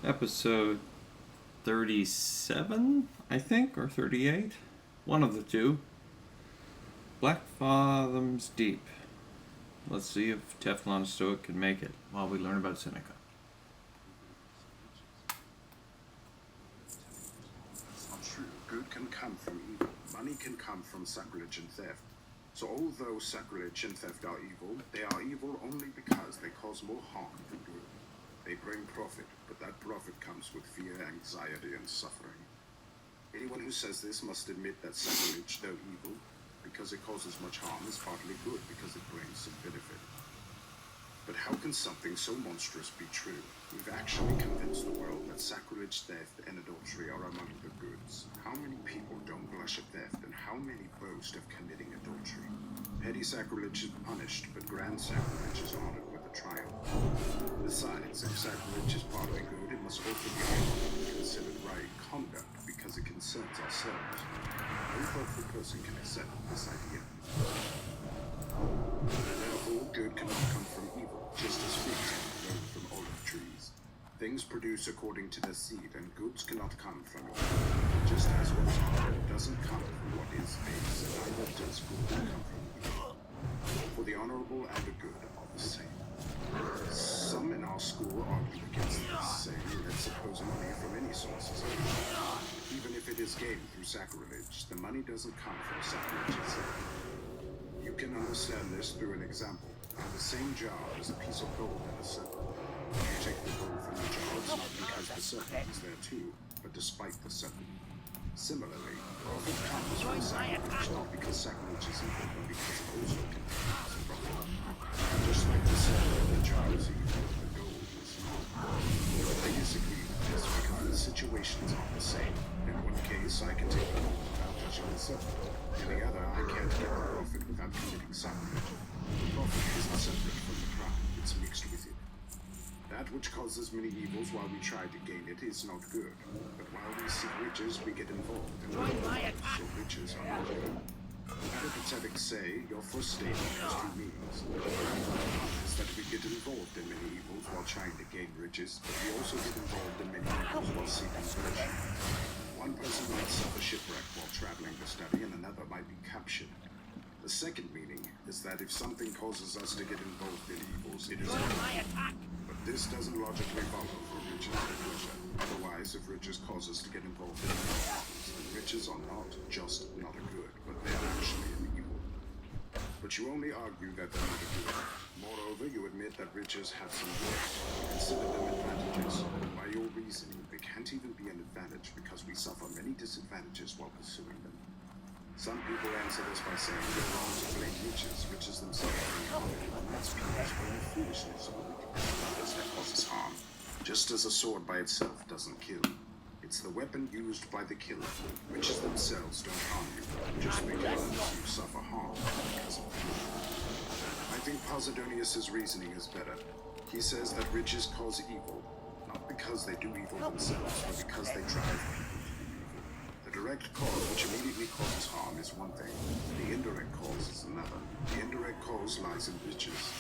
Episode 37, I think, or 38? One of the two. Blackfathom Deep. Let's see if TeflonStoic can make it while we learn about Seneca. It's not true. Good can come from evil. Money can come from sacrilege and theft. So although sacrilege and theft are evil, they are evil only because they cause more harm than good. They bring profit, but that profit comes with fear, anxiety, and suffering. Anyone who says this must admit that sacrilege, though evil, because it causes much harm, is partly good because it brings some benefit. But how can something so monstrous be true? We've actually convinced the world that sacrilege, theft, and adultery are among the goods. How many people don't blush at theft, and how many boast of committing adultery? Petty sacrilege is punished, but grand sacrilege is honored with a triumph. Besides, if sacrilege is partly good, it must also be considered right conduct, because it concerns ourselves. No thoughtful person can accept this idea. Therefore, good cannot come from evil, just as fruits cannot grow from olive trees. Things produce according to their seed, and goods cannot come from evil. Just as what is honorable doesn't come from what is base, and neither does good come from evil. For the honorable and the good are the same. Some in our school argue against this, saying that suppose money from any source is good. Even if it is gained through sacrilege, the money doesn't come from sacrilege itself. You can understand this through an example. In the same jar is a piece of gold and a serpent. You take the gold from the jar, it's not because the serpent is there too, but despite the serpent. Similarly, profit comes from sacrilege, not because sacrilege is evil, but because it also contains profit. Just like the serpent in the jar is evil, the gold is not. They disagree with this because the situations are the same. In one case, I can take the gold without touching the serpent. In the other, I can't get the profit without committing sacrilege. The profit isn't separate from the crime, it's mixed with it. That which causes many evils while we try to gain it is not good. But while we seek riches, we get involved in evils, so riches are not good. Peripatetics say your first statement has two meanings. The first is that we get involved in many evils while trying to gain riches, but we also get involved in many evils while seeking virtue. One person might suffer shipwreck while traveling to study, and another might be captured. The second meaning is that if something causes us to get involved in evils, it is good. But this doesn't logically follow for riches and pleasure. Otherwise, if riches cause us to get involved in evils, then riches are not just not a good, but they're actually an evil. But you only argue that they're not a good. Moreover, you admit that riches have some worth. Consider them advantages. By your reasoning, they can't even be an advantage because we suffer many disadvantages while pursuing them. Some people answer this by saying they're wrong to blame riches themselves bring harm, and that's people's own foolishness or weakness that causes harm. Just as a sword by itself doesn't kill. It's the weapon used by the killer. Riches themselves don't harm you, just because you suffer harm because of them. I think Posidonius' reasoning is better. He says that riches cause evil, not because they do evil themselves, but because they drive people to do evil. The direct cause which immediately causes harm is one thing. The indirect cause is another. The indirect cause lies in riches.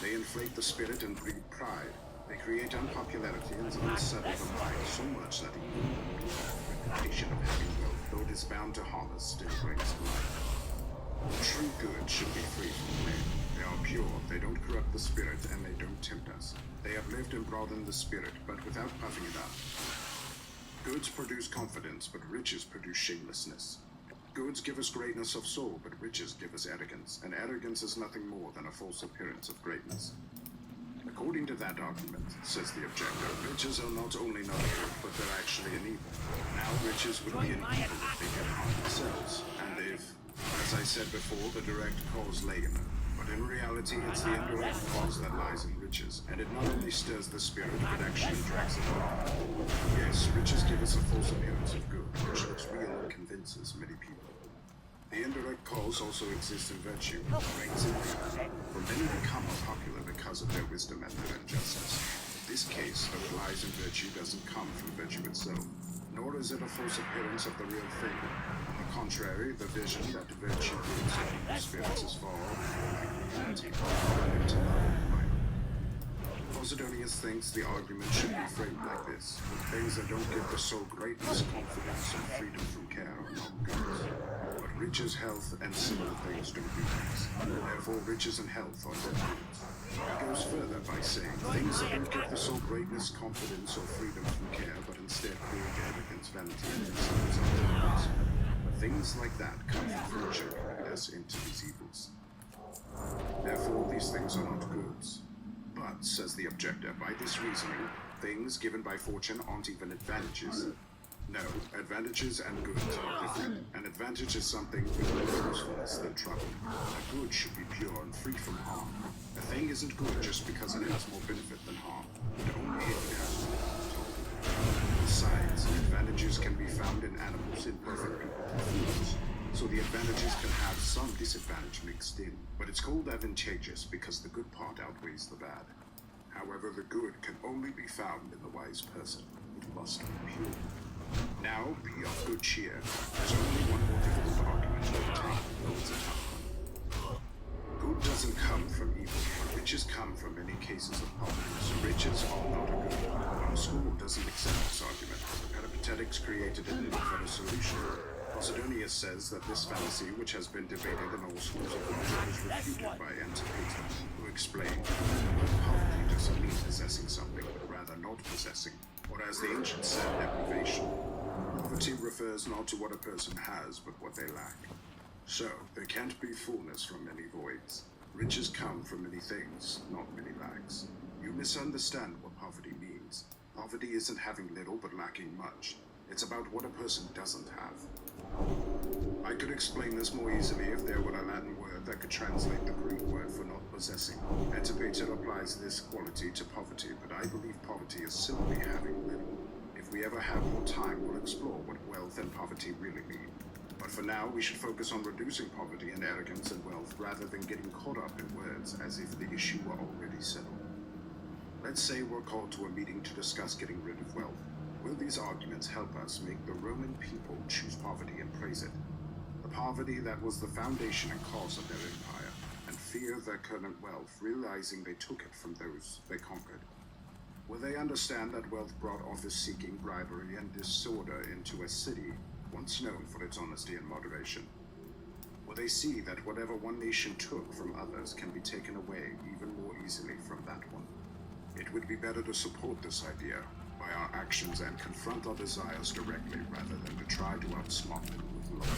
They inflate the spirit and breed pride. They create unpopularity and unsettle the mind so much that even the reputation of having wealth, though it is bound to harm us, still brings life. True good should be free from blame. They are pure, they don't corrupt the spirit, and they don't tempt us. They uplift and broaden the spirit, but without puffing it up. Goods produce confidence, but riches produce shamelessness. Goods give us greatness of soul, but riches give us arrogance, and arrogance is nothing more than a false appearance of greatness. According to that argument, says the objector, riches are not only not good, but they're actually an evil. Now riches would be an evil if they can harm themselves, and if, as I said before, the direct cause lay in them. But in reality, it's the indirect cause that lies in riches, and it not only stirs the spirit, but actually drags it on. Yes, riches give us a false appearance of good, which looks real and convinces many people. The indirect cause also exists in virtue, reigns in people, for many become unpopular because of their wisdom and their injustice. In this case, what lies in virtue doesn't come from virtue itself, nor is it a false appearance of the real thing. On the contrary, the vision that virtue gives of evil spirits is far more like reality, Posidonius thinks the argument should be framed like this. Things that don't give the soul greatness, confidence, and freedom from care are not goods. But riches, health, and similar things don't do things. Therefore, riches and health are not goods. He goes further by saying, things that don't give the soul greatness, confidence, or freedom from care, but instead create arrogance, vanity, and themselves are goods. Things like that come from fortune and lead us into these evils. Therefore, these things are not goods. But, says the objector, by this reasoning, things given by fortune aren't even advantages. No, advantages and goods are different. An advantage is something with more usefulness than trouble. A good should be pure and free from harm. A thing isn't good just because it has more benefit than harm, but only if it has more harm. Besides, advantages can be found in animals, in perfect people, and fools. So the advantages can have some disadvantage mixed in, but it's called advantageous because the good part outweighs the bad. However, the good can only be found in the wise person. It must be pure. Now, be of good cheer. There's only one more difficult argument to take, though it's a tough one. Good doesn't come from evil. Riches come from many cases of poverty, so riches are not a good. Our school doesn't accept this argument. The Peripatetics created an better solution. Posidonius says that this fallacy, which has been debated in all schools of logic, is refuted by Antipater, who explained that poverty doesn't mean possessing something, but rather not possessing, or as the ancients said, deprivation. Poverty refers not to what a person has, but what they lack. So, there can't be fullness from many voids. Riches come from many things, not many lacks. You misunderstand what poverty means. Poverty isn't having little but lacking much. It's about what a person doesn't have. I could explain this more easily if there were a Latin word that could translate the Greek word for not possessing. Antipater applies this quality to poverty, but I believe poverty is simply having little. If we ever have more time, we'll explore what wealth and poverty really mean. But for now, we should focus on reducing poverty and arrogance and wealth rather than getting caught up in words as if the issue were already settled. Let's say we're called to a meeting to discuss getting rid of wealth. Will these arguments help us make the Roman people choose poverty and praise it? The poverty that was the foundation and cause of their empire, and fear their current wealth, realizing they took it from those they conquered. Will they understand that wealth brought office-seeking, bribery, and disorder into a city once known for its honesty and moderation? Will they see that whatever one nation took from others can be taken away even more easily from that one? It would be better to support this idea by our actions and confront our desires directly rather than to try to outsmart them with logic.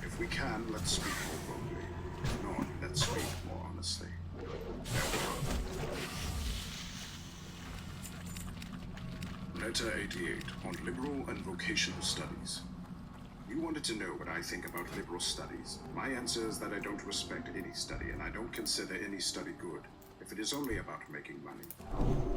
If we can, let's speak more boldly. If not, let's speak more honestly. Letter 88 on Liberal and Vocational Studies. You wanted to know what I think about liberal studies. My answer is that I don't respect any study, and I don't consider any study good, if it is only about making money.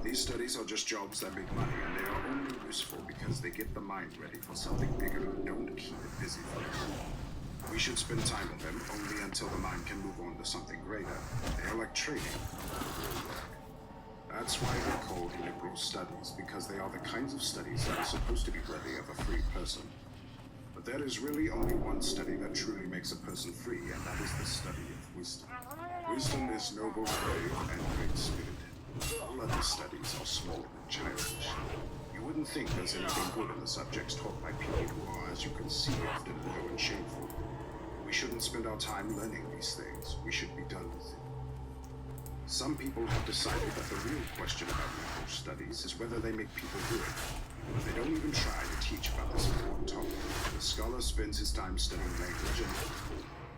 These studies are just jobs that make money, and they are only useful because they get the mind ready for something bigger and don't keep it busy for long. We should spend time on them only until the mind can move on to something greater. They are like training, not real work. That's why they're called liberal studies, because they are the kinds of studies that are supposed to be worthy of a free person. But there is really only one study that truly makes a person free, and that is the study of wisdom. Wisdom is noble, brave, and great-spirited. All other studies are small and childish. You wouldn't think there's anything good in the subjects taught by people who are, as you can see, often low and shameful. We shouldn't spend our time learning these things. We should be done with it. Some people have decided that the real question about liberal studies is whether they make people good. But they don't even try to teach about this important topic. The scholar spends his time studying language, and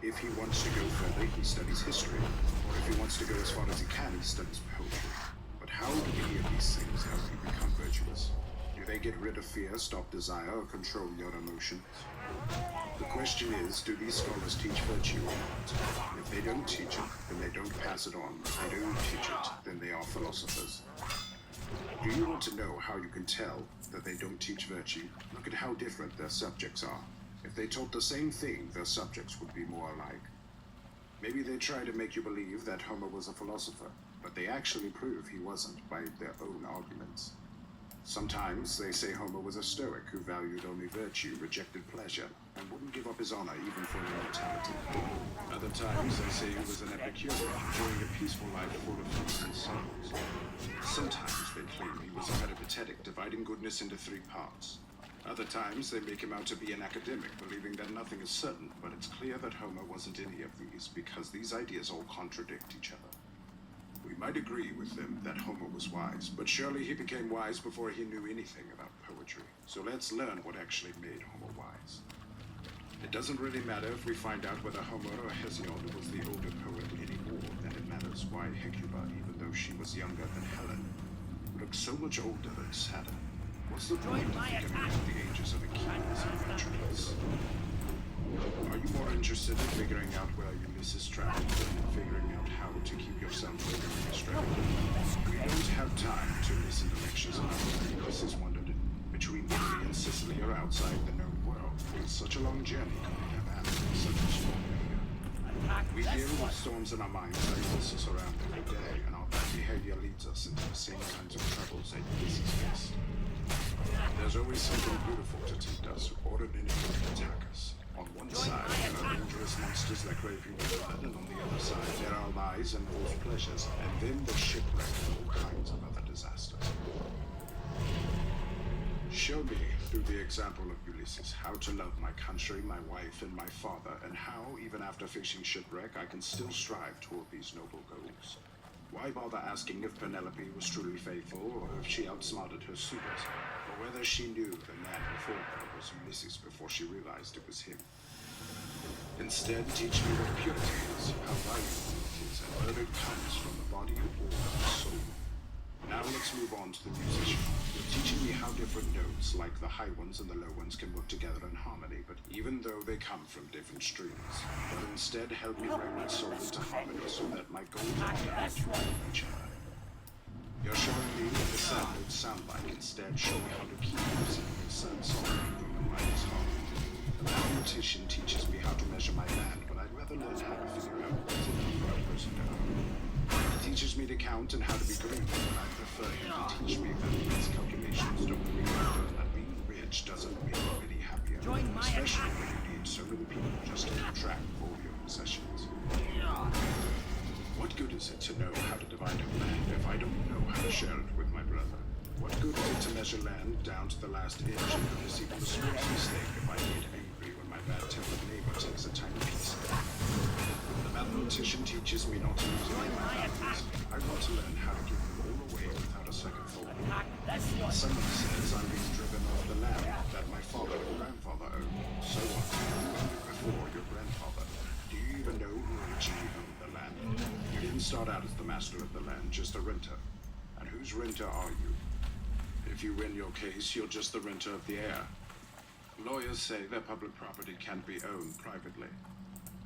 if he wants to go further, he studies history. Or if he wants to go as far as he can, he studies poetry. But how do any of these things help you become virtuous? Do they get rid of fear, stop desire, or control your emotions? The question is, do these scholars teach virtue or not? If they don't teach it, then they don't pass it on. If they don't teach it, then they are philosophers. Do you want to know how you can tell that they don't teach virtue? Look at how different their subjects are. If they taught the same thing, their subjects would be more alike. Maybe they try to make you believe that Homer was a philosopher, but they actually prove he wasn't by their own arguments. Sometimes they say Homer was a Stoic who valued only virtue, rejected pleasure, and wouldn't give up his honor even for immortality. Other times they say he was an Epicurean, enjoying a peaceful life full of fun and sorrows. Sometimes they claim he was a peripatetic, dividing goodness into 3 parts. Other times they make him out to be an academic, believing that nothing is certain, but it's clear that Homer wasn't any of these, because these ideas all contradict each other. We might agree with them that Homer was wise, but surely he became wise before he knew anything about poetry. So let's learn what actually made Homer wise. It doesn't really matter if we find out whether Homer or Hesiod was the older poet any more than it matters why Hecuba, even though she was younger than Helen, looked so much older and sadder. What's the point of figuring out the ages of Achilles and Patroclus? Are you more interested in figuring out where Ulysses traveled than in figuring out how to keep yourself from going astray? We don't have time to listen to lectures about where Ulysses wandered between Italy and Sicily or outside the known world. It's such a long journey coming have animals such a small area. We deal with storms in our minds that pulse us around every day, and our bad behavior leads us into the same kinds of troubles that Ulysses faced. There's always something beautiful to tempt us, or an enemy to attack us. On one side, there are dangerous monsters that crave human blood, and on the other side, there are lies and false pleasures, and then the shipwreck and all kinds of other disasters. Show me, through the example of Ulysses, how to love my country, my wife, and my father, and how, even after facing shipwreck, I can still strive toward these noble goals. Why bother asking if Penelope was truly faithful, or if she outsmarted her suitors, or whether she knew the man before her was Ulysses before she realized it was him? Instead, teach me what purity is, how valuable it is, and where it comes from the body or the soul. Now let's move on to the musician. You're teaching me how different notes, like the high ones and the low ones, can work together in harmony, but even though they come from different strings. But instead, help me bring my soul into harmony so that my goals are not to each other. You're showing me what the sound notes sound like. Instead, show me how to keep using the sad song from the writer's heart. The mathematician teaches me how to measure my land, but I'd rather learn how to figure out what's enough for a person to own. He teaches me to count and how to be grateful, but I prefer him to teach me that these calculations don't really matter, and that being rich doesn't make you any happier, especially when you need so many people just to keep track of all your possessions. What good is it to know how to divide up land if I don't know how to share it with my brother? What good is it to measure land down to the last inch and notice even the smallest mistake if I get angry when my bad-tempered neighbor takes a tiny piece of it? The mathematician teaches me not to use any of my boundaries. I want to learn how to give them all away without a second thought. Someone says I'm being driven off the land that my father and grandfather owned. So what? You owned it before your grandfather. Do you even know who originally owned the land? You didn't start out as the master of the land, just a renter. And whose renter are you? If you win your case, you're just the renter of the air. Lawyers say that public property can't be owned privately.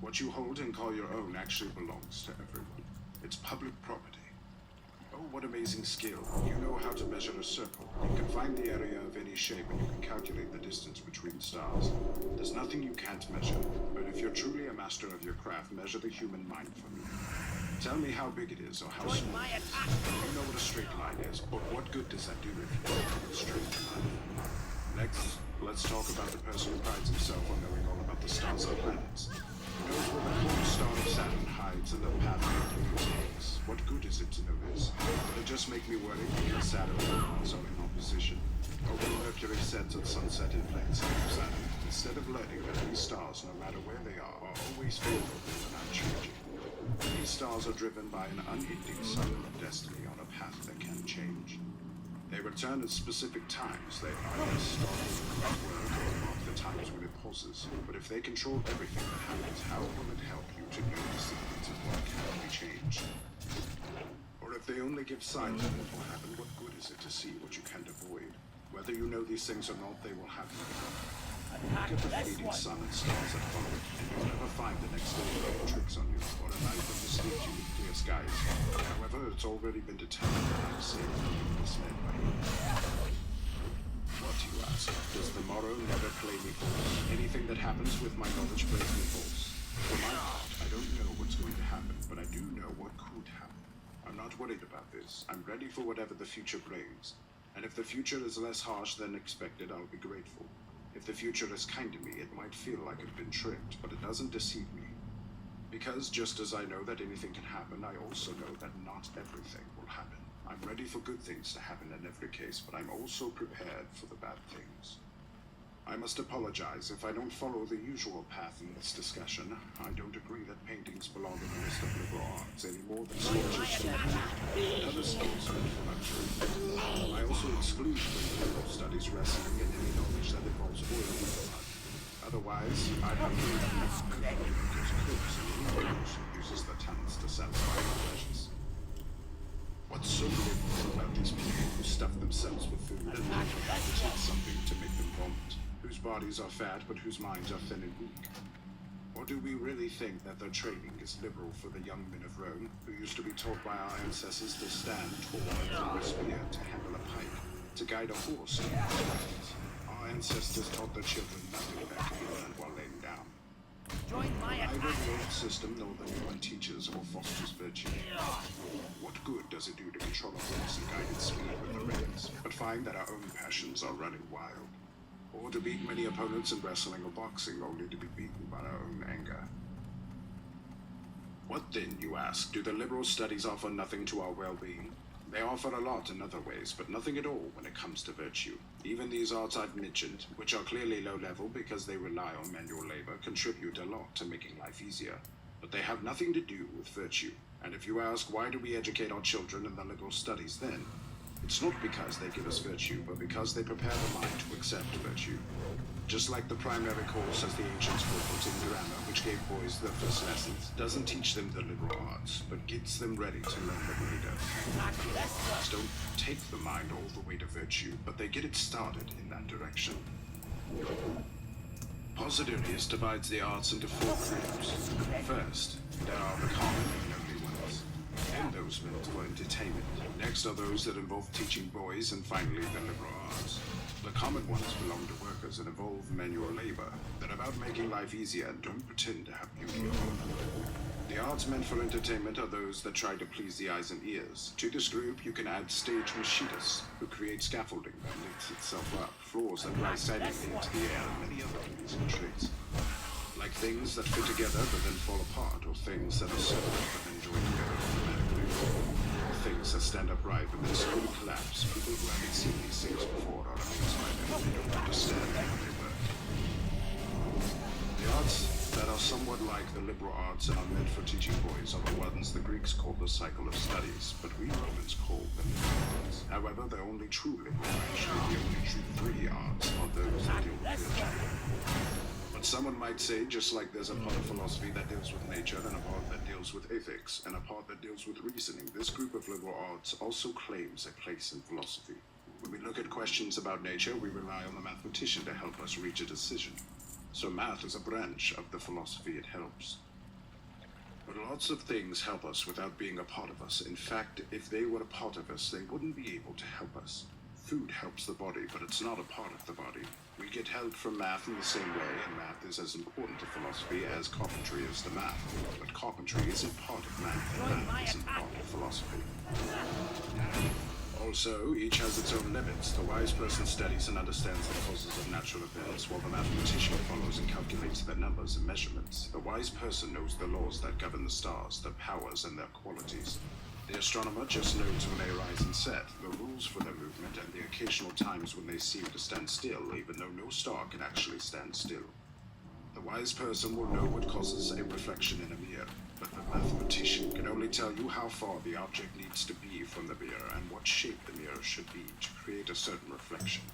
What you hold and call your own actually belongs to everyone. It's public property. Oh, what amazing skill. You know how to measure a circle. You can find the area of any shape and you can calculate the distance between stars. There's nothing you can't measure, but if you're truly a master of your craft, measure the human mind for me. Tell me how big it is or how small it is. You know what a straight line is, but what good does that do if you don't have a straight line? Next, let's talk about the person who prides himself on knowing all about the stars and planets. Who knows where the cold star of Saturn hides and the path of Mercury takes? What good is it to know this? Will it just make me worry because Saturn and Mars are in opposition? Or will Mercury set at sunset in plain sight of Saturn? Instead of learning that these stars, no matter where they are always favorable and unchanging. These stars are driven by an unending cycle of destiny on a path that can change. They return at specific times. They either start at work or mark the times when it pauses. But if they control everything that happens, how will it help you to know the secrets of what can be changed? Or if they only give signs of what will happen, what good is it to see what you can't avoid? Whether you know these things or not, they will happen. Look at the fading sun and stars that follow it, and you'll never find the next day playing tricks on you, or a night that misleads you with clear skies. However, it's already been determined that I'm safe from being misled by you. What, you ask? Does the morrow never play me false? Anything that happens with my knowledge plays me false. For my part, I don't know what's going to happen, but I do know what could happen. I'm not worried about this. I'm ready for whatever the future brings. And if the future is less harsh than expected, I'll be grateful. If the future is kind to me, it might feel like I've been tricked, but it doesn't deceive me. Because just as I know that anything can happen, I also know that not everything will happen. I'm ready for good things to happen in every case, but I'm also prepared for the bad things. I must apologize if I don't follow the usual path in this discussion. I don't agree that paintings belong in the list of liberal arts any more than sculptures and other skills meant for luxury. I also exclude from liberal studies wrestling and any knowledge that involves oil and blood. Otherwise, I have no because cooks and anyone else who uses their talents to satisfy their pleasures. What's so liberal about these people who stuff themselves with food and have to take something to make them vomit? Whose bodies are fat but whose minds are thin and weak? Or do we really think that their training is liberal for the young men of Rome, who used to be taught by our ancestors to stand tall and throw a spear, to handle a pike, to guide a horse and weapons? Our ancestors taught their children nothing that could be learned while laying down. Neither the old system nor the new one teaches or fosters virtue. What good does it do to control a horse and guide its speed with the reins, but find that our own passions are running wild? Or to beat many opponents in wrestling or boxing only to be beaten by our own anger? What then, you ask, do the liberal studies offer nothing to our well-being? They offer a lot in other ways, but nothing at all when it comes to virtue. Even these arts I've mentioned, which are clearly low-level because they rely on manual labor, contribute a lot to making life easier. But they have nothing to do with virtue. And if you ask, why do we educate our children in the liberal studies then? It's not because they give us virtue, but because they prepare the mind to accept virtue. Just like the primary course, as the ancients called it in grammar, which gave boys their first lessons, doesn't teach them the liberal arts, but gets them ready to learn them later. Liberal arts don't take the mind all the way to virtue, but they get it started in that direction. Possidarius divides the arts into 4 groups. First, there are the common and lonely ones, and those meant for entertainment. Next are those that involve teaching boys, and finally the liberal arts. The common ones belong to workers and involve manual labor. They're about making life easier and don't pretend to have beauty of them. The arts meant for entertainment are those that try to please the eyes and ears. To this group, you can add stage machinists, who create scaffolding that lifts itself up, floors that rise silently into the air, and many other pleasing tricks. Like things that fit together but then fall apart, or things that are separate but then join together automatically. Things that stand upright but then slowly collapse. People who haven't seen these things before are amazed by them and they don't understand how they work. The arts that are somewhat like the liberal arts and are meant for teaching boys are the ones the Greeks called the cycle of studies, but we Romans call them arts. However, the only true liberal, actually the only true 3 arts, are those that deal with virtue. But someone might say, just like there's a part of philosophy that deals with nature, and a part that deals with ethics, and a part that deals with reasoning, this group of liberal arts also claims a place in philosophy. When we look at questions about nature, we rely on the mathematician to help us reach a decision. So math is a branch of the philosophy it helps. But lots of things help us without being a part of us. In fact, if they were a part of us, they wouldn't be able to help us. Food helps the body, but it's not a part of the body. We get help from math in the same way, and math is as important to philosophy as carpentry is to math. But carpentry isn't part of math, and math isn't part of philosophy. Also, each has its own limits. The wise person studies and understands the causes of natural events, while the mathematician follows and calculates their numbers and measurements. The wise person knows the laws that govern the stars, their powers, and their qualities. The astronomer just knows when they rise and set, the rules for their movement, and the occasional times when they seem to stand still, even though no star can actually stand still. The wise person will know what causes a reflection in a mirror, but the mathematician can only tell you how far the object needs to be from the mirror and what shape the mirror should be to create a certain reflection.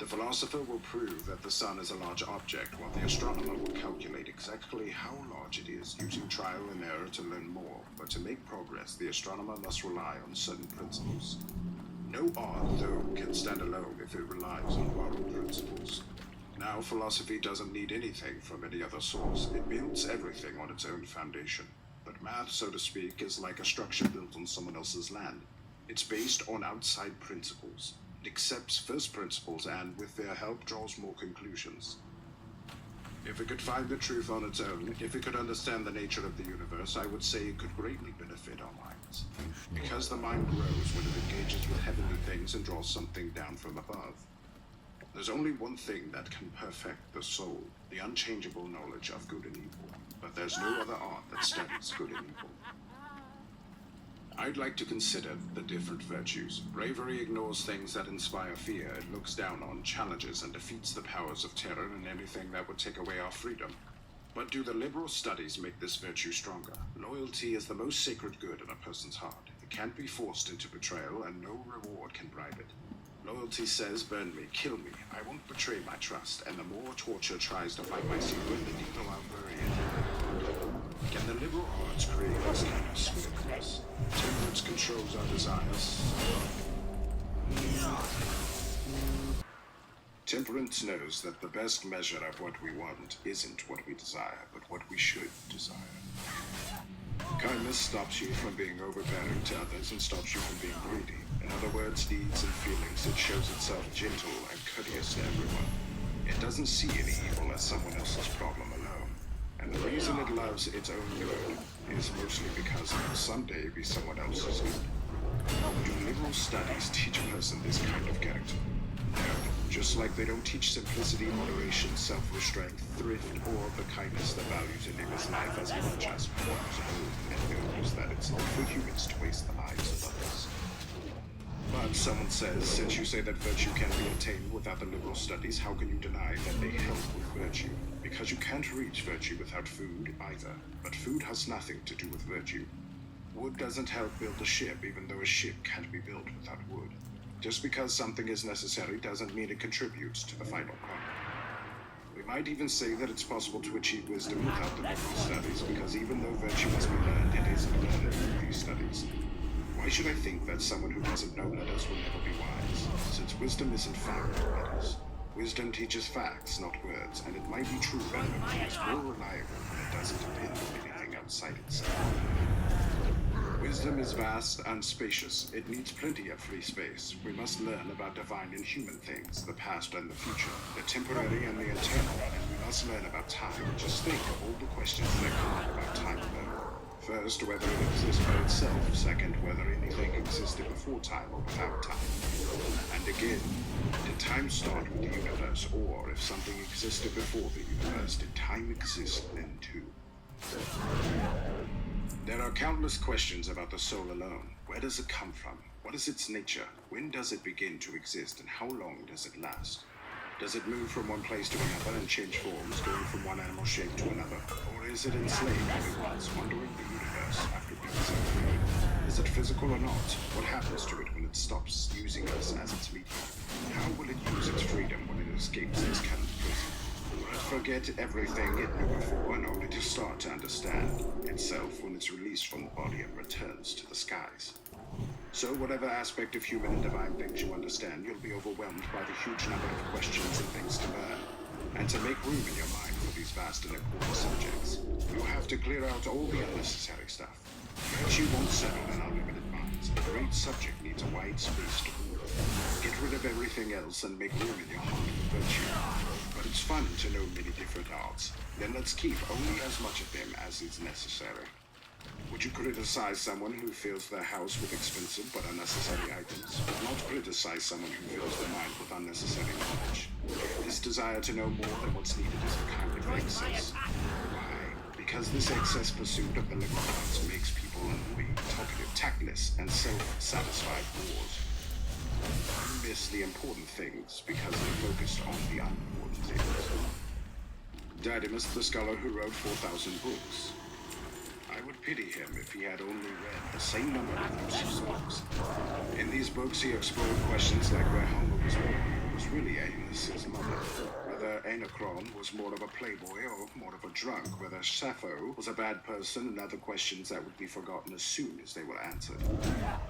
The philosopher will prove that the sun is a large object, while the astronomer will calculate exactly how large it is using trial and error to learn more. But to make progress, the astronomer must rely on certain principles. No art, though, can stand alone if it relies on borrowed principles. Now, philosophy doesn't need anything from any other source. It builds everything on its own foundation. But math, so to speak, is like a structure built on someone else's land. It's based on outside principles. It accepts first principles and, with their help, draws more conclusions. If it could find the truth on its own, if it could understand the nature of the universe, I would say it could greatly benefit our minds. Because the mind grows when it engages with heavenly things and draws something down from above. There's only one thing that can perfect the soul, the unchangeable knowledge of good and evil. But there's no other art that studies good and evil. I'd like to consider the different virtues. Bravery ignores things that inspire fear. It looks down on, challenges, and defeats the powers of terror and anything that would take away our freedom. But do the liberal studies make this virtue stronger? Loyalty is the most sacred good in a person's heart. It can't be forced into betrayal, and no reward can bribe it. Loyalty says, burn me, kill me. I won't betray my trust, and the more torture tries to find my secret, the deeper I'll bury it. Can the liberal arts create this kind of spirit in us? Temperance controls our desires. Temperance knows that the best measure of what we want isn't what we desire, but what we should desire. Kindness stops you from being overbearing to others and stops you from being greedy. In other words, deeds and feelings, it shows itself gentle and courteous to everyone. It doesn't see any evil as someone else's problem alone. And the reason it loves its own good is mostly because it will someday be someone else's good. Do liberal studies teach a person this kind of character? No. Just like they don't teach simplicity, moderation, self-restraint, thrift, or the kindness that values a neighbor's life as much as one's own and knows that it's not for humans to waste the lives of others. But someone says, since you say that virtue can be attained without the liberal studies, how can you deny that they help with virtue? Because you can't reach virtue without food either. But food has nothing to do with virtue. Wood doesn't help build a ship, even though a ship can't be built without wood. Just because something is necessary doesn't mean it contributes to the final product. We might even say that it's possible to achieve wisdom without the liberal studies, because even though virtue must be learned, it isn't learned through these studies. Why should I think that someone who doesn't know letters will never be wise? Since wisdom isn't found in letters. Wisdom teaches facts, not words, and it might be true that it is more reliable when it doesn't depend on anything outside itself. Wisdom is vast and spacious. It needs plenty of free space. We must learn about divine and human things, the past and the future, the temporary and the eternal, and we must learn about time. Just think of all the questions that come up about time alone. First, whether it exists by itself. Second, whether anything existed before time or without time. And again, did time start with the universe, or if something existed before the universe, did time exist then too? There are countless questions about the soul alone. Where does it come from? What is its nature? When does it begin to exist, and how long does it last? Does it move from one place to another and change forms, going from one animal shape to another? Or is it enslaved as it was, wandering the universe after being set free? Is it physical or not? What happens to it when it stops using us as its medium? How will it use its freedom when it escapes its current prison? Will it forget everything it knew before and only to start to understand itself when it's released from the body and returns to the skies? So whatever aspect of human and divine things you understand, you'll be overwhelmed by the huge number of questions and things to learn. And to make room in your mind for these vast and important subjects, you'll have to clear out all the unnecessary stuff. Virtue won't settle in unlimited minds. A great subject needs a wide space to move. Get rid of everything else and make room in your heart for virtue. But it's fun to know many different arts. Then let's keep only as much of them as is necessary. Would you criticize someone who fills their house with expensive but unnecessary items, but not criticize someone who fills their mind with unnecessary knowledge? This desire to know more than what's needed is a kind of excess. Why? Because this excess pursuit of the liberal arts makes people unruly, talkative, tactless, and self-satisfied bores. You miss the important things because they're focused on the unimportant things. Didymus, the scholar who wrote 4,000 books. I would pity him if he had only read the same number of Lucifer's books. In these books, he explored questions like where Homer was born, was really Aeneas, his mother, whether Anacron was more of a playboy or more of a drunk, whether Sappho was a bad person, and other questions that would be forgotten as soon as they were answered.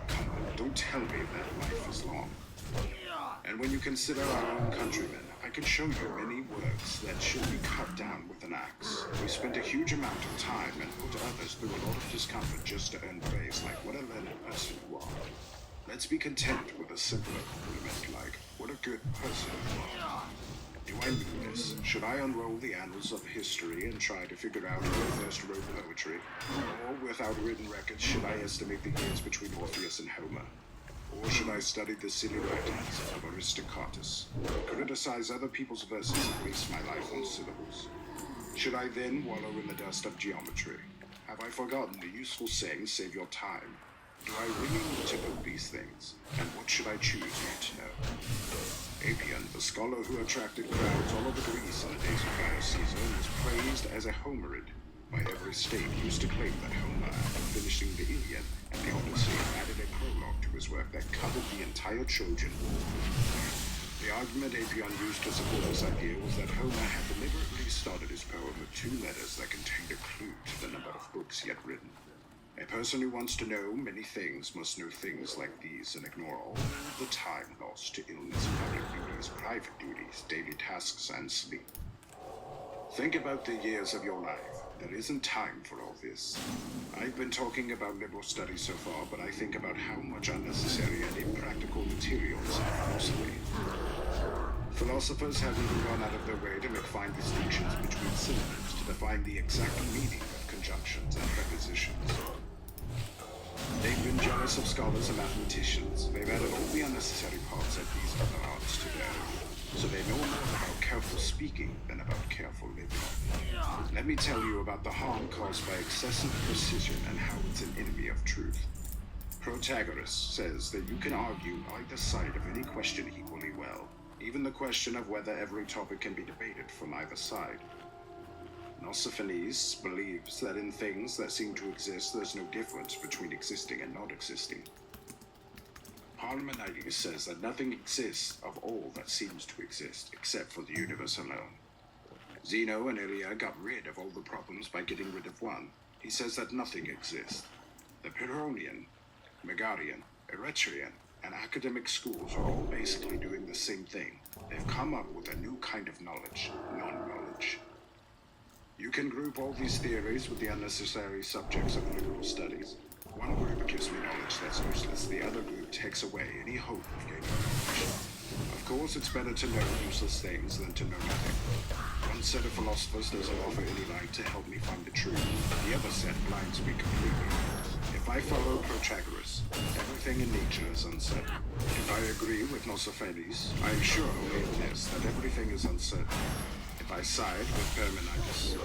Come on, don't tell me that life is long. And when you consider our own countrymen, I can show you many works that should be cut down with an axe. We spend a huge amount of time and put others through a lot of discomfort just to earn praise, like what a learned person you are. Let's be content with a simpler compliment like, what a good person you are. Do I mean this? Should I unroll the annals of history and try to figure out who first wrote poetry? Or, without written records, should I estimate the years between Orpheus and Homer? Or should I study the silly writings of Aristocatus, criticize other people's verses and waste my life on syllables? Should I then wallow in the dust of geometry? Have I forgotten the useful saying, save your time? Do I really need to know these things? And what should I choose not to know? Apion, the scholar who attracted crowds all over Greece in the days of Gaius Caesar, was praised as a Homerid. By every state used to claim that Homer, after finishing the Iliad and the Odyssey, added a prologue to his work that covered the entire Trojan War. The argument Apion used to support this idea was that Homer had deliberately started his poem with 2 letters that contained a clue to the number of books yet written. A person who wants to know many things must know things like these and ignore all the time lost to illness, public duties, private duties, daily tasks, and sleep. Think about the years of your life. There isn't time for all this. I've been talking about liberal studies so far, but I think about how much unnecessary and impractical material is in philosophy. Philosophers have even gone out of their way to make fine distinctions between synonyms to define the exact meaning of conjunctions and prepositions. They've been jealous of scholars and mathematicians. They've added all the unnecessary parts of these other arts to their own, so they know more about careful speaking than about careful living. Let me tell you about the harm caused by excessive precision and how it's an enemy of truth. Protagoras says that you can argue either side of any question equally well, even the question of whether every topic can be debated from either side. Nosophanes believes that in things that seem to exist, there's no difference between existing and not existing. Parmenides says that nothing exists of all that seems to exist, except for the universe alone. Zeno and Ilia got rid of all the problems by getting rid of one. He says that nothing exists. The Pyrrhonian, Megarian, Eretrian, and academic schools are all basically doing the same thing. They've come up with a new kind of knowledge, non-knowledge. You can group all these theories with the unnecessary subjects of liberal studies. One group gives me knowledge that's useless, the other group takes away any hope of gaining knowledge. Of course, it's better to know useless things than to know nothing. One set of philosophers doesn't offer any light to help me find the truth. The other set blinds me completely. If I follow Protagoras, everything in nature is uncertain. If I agree with Nosophanes, I am sure in this that everything is uncertain. If I side with Parmenides,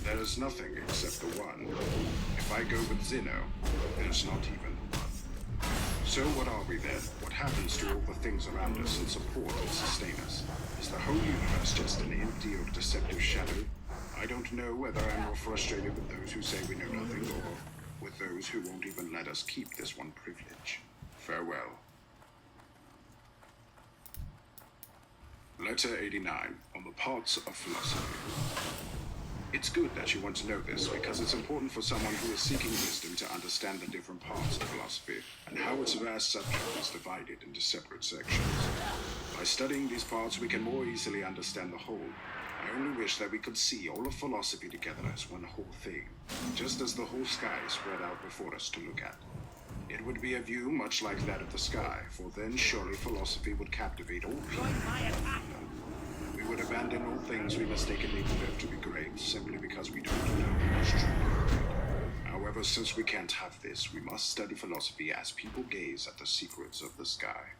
there is nothing except the one. If I go with Zeno, there's not even one. So what are we then? What happens to all the things around us and support and sustain us? Is the whole universe just an empty or deceptive shadow? I don't know whether I'm more frustrated with those who say we know nothing or with those who won't even let us keep this one privilege. Farewell. Letter 89, on the parts of philosophy. It's good that you want to know this, because it's important for someone who is seeking wisdom to understand the different parts of philosophy, and how its vast subject is divided into separate sections. By studying these parts, we can more easily understand the whole. I only wish that we could see all of philosophy together as one whole thing, just as the whole sky is spread out before us to look at. It would be a view much like that of the sky, for then surely philosophy would captivate all people. We would abandon all things we mistakenly believe to be great, simply because we don't know what's truly great. However, since we can't have this, we must study philosophy as people gaze at the secrets of the sky.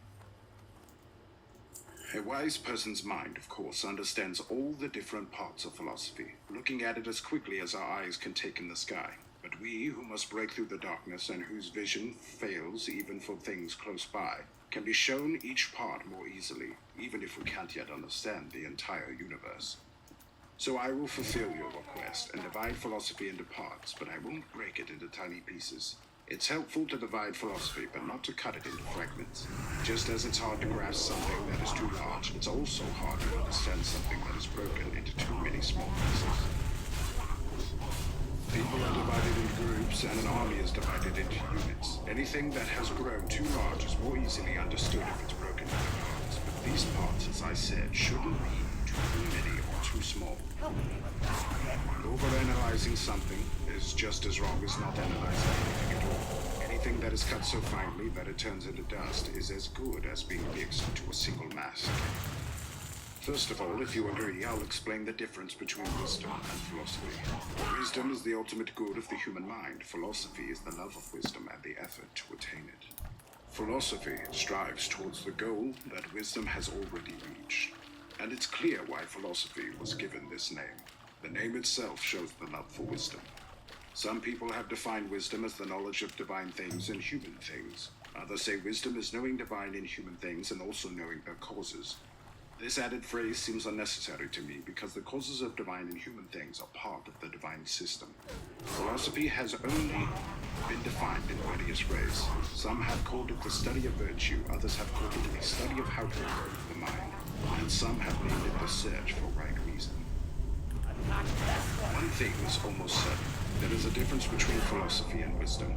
A wise person's mind, of course, understands all the different parts of philosophy, looking at it as quickly as our eyes can take in the sky. But we, who must break through the darkness and whose vision fails even for things close by, can be shown each part more easily, even if we can't yet understand the entire universe. So I will fulfill your request and divide philosophy into parts, but I won't break it into tiny pieces. It's helpful to divide philosophy, but not to cut it into fragments. Just as it's hard to grasp something that is too large, it's also hard to understand something that is broken into too many small pieces. People are divided into groups, and an army is divided into units. Anything that has grown too large is more easily understood if it's broken into parts. But these parts, as I said, shouldn't be too many or too small. Overanalyzing something is just as wrong as not analyzing anything at all. Anything that is cut so finely that it turns into dust is as good as being mixed into a single mass. First of all, if you agree, I'll explain the difference between wisdom and philosophy. Wisdom is the ultimate good of the human mind. Philosophy is the love of wisdom and the effort to attain it. Philosophy strives towards the goal that wisdom has already reached. And it's clear why philosophy was given this name. The name itself shows the love for wisdom. Some people have defined wisdom as the knowledge of divine things and human things. Others say wisdom is knowing divine and human things and also knowing their causes. This added phrase seems unnecessary to me because the causes of divine and human things are part of the divine system. Philosophy has only been defined in various ways. Some have called it the study of virtue, others have called it a study of how to improve the mind, and some have named it the search for right reason. One thing is almost certain. There is a difference between philosophy and wisdom.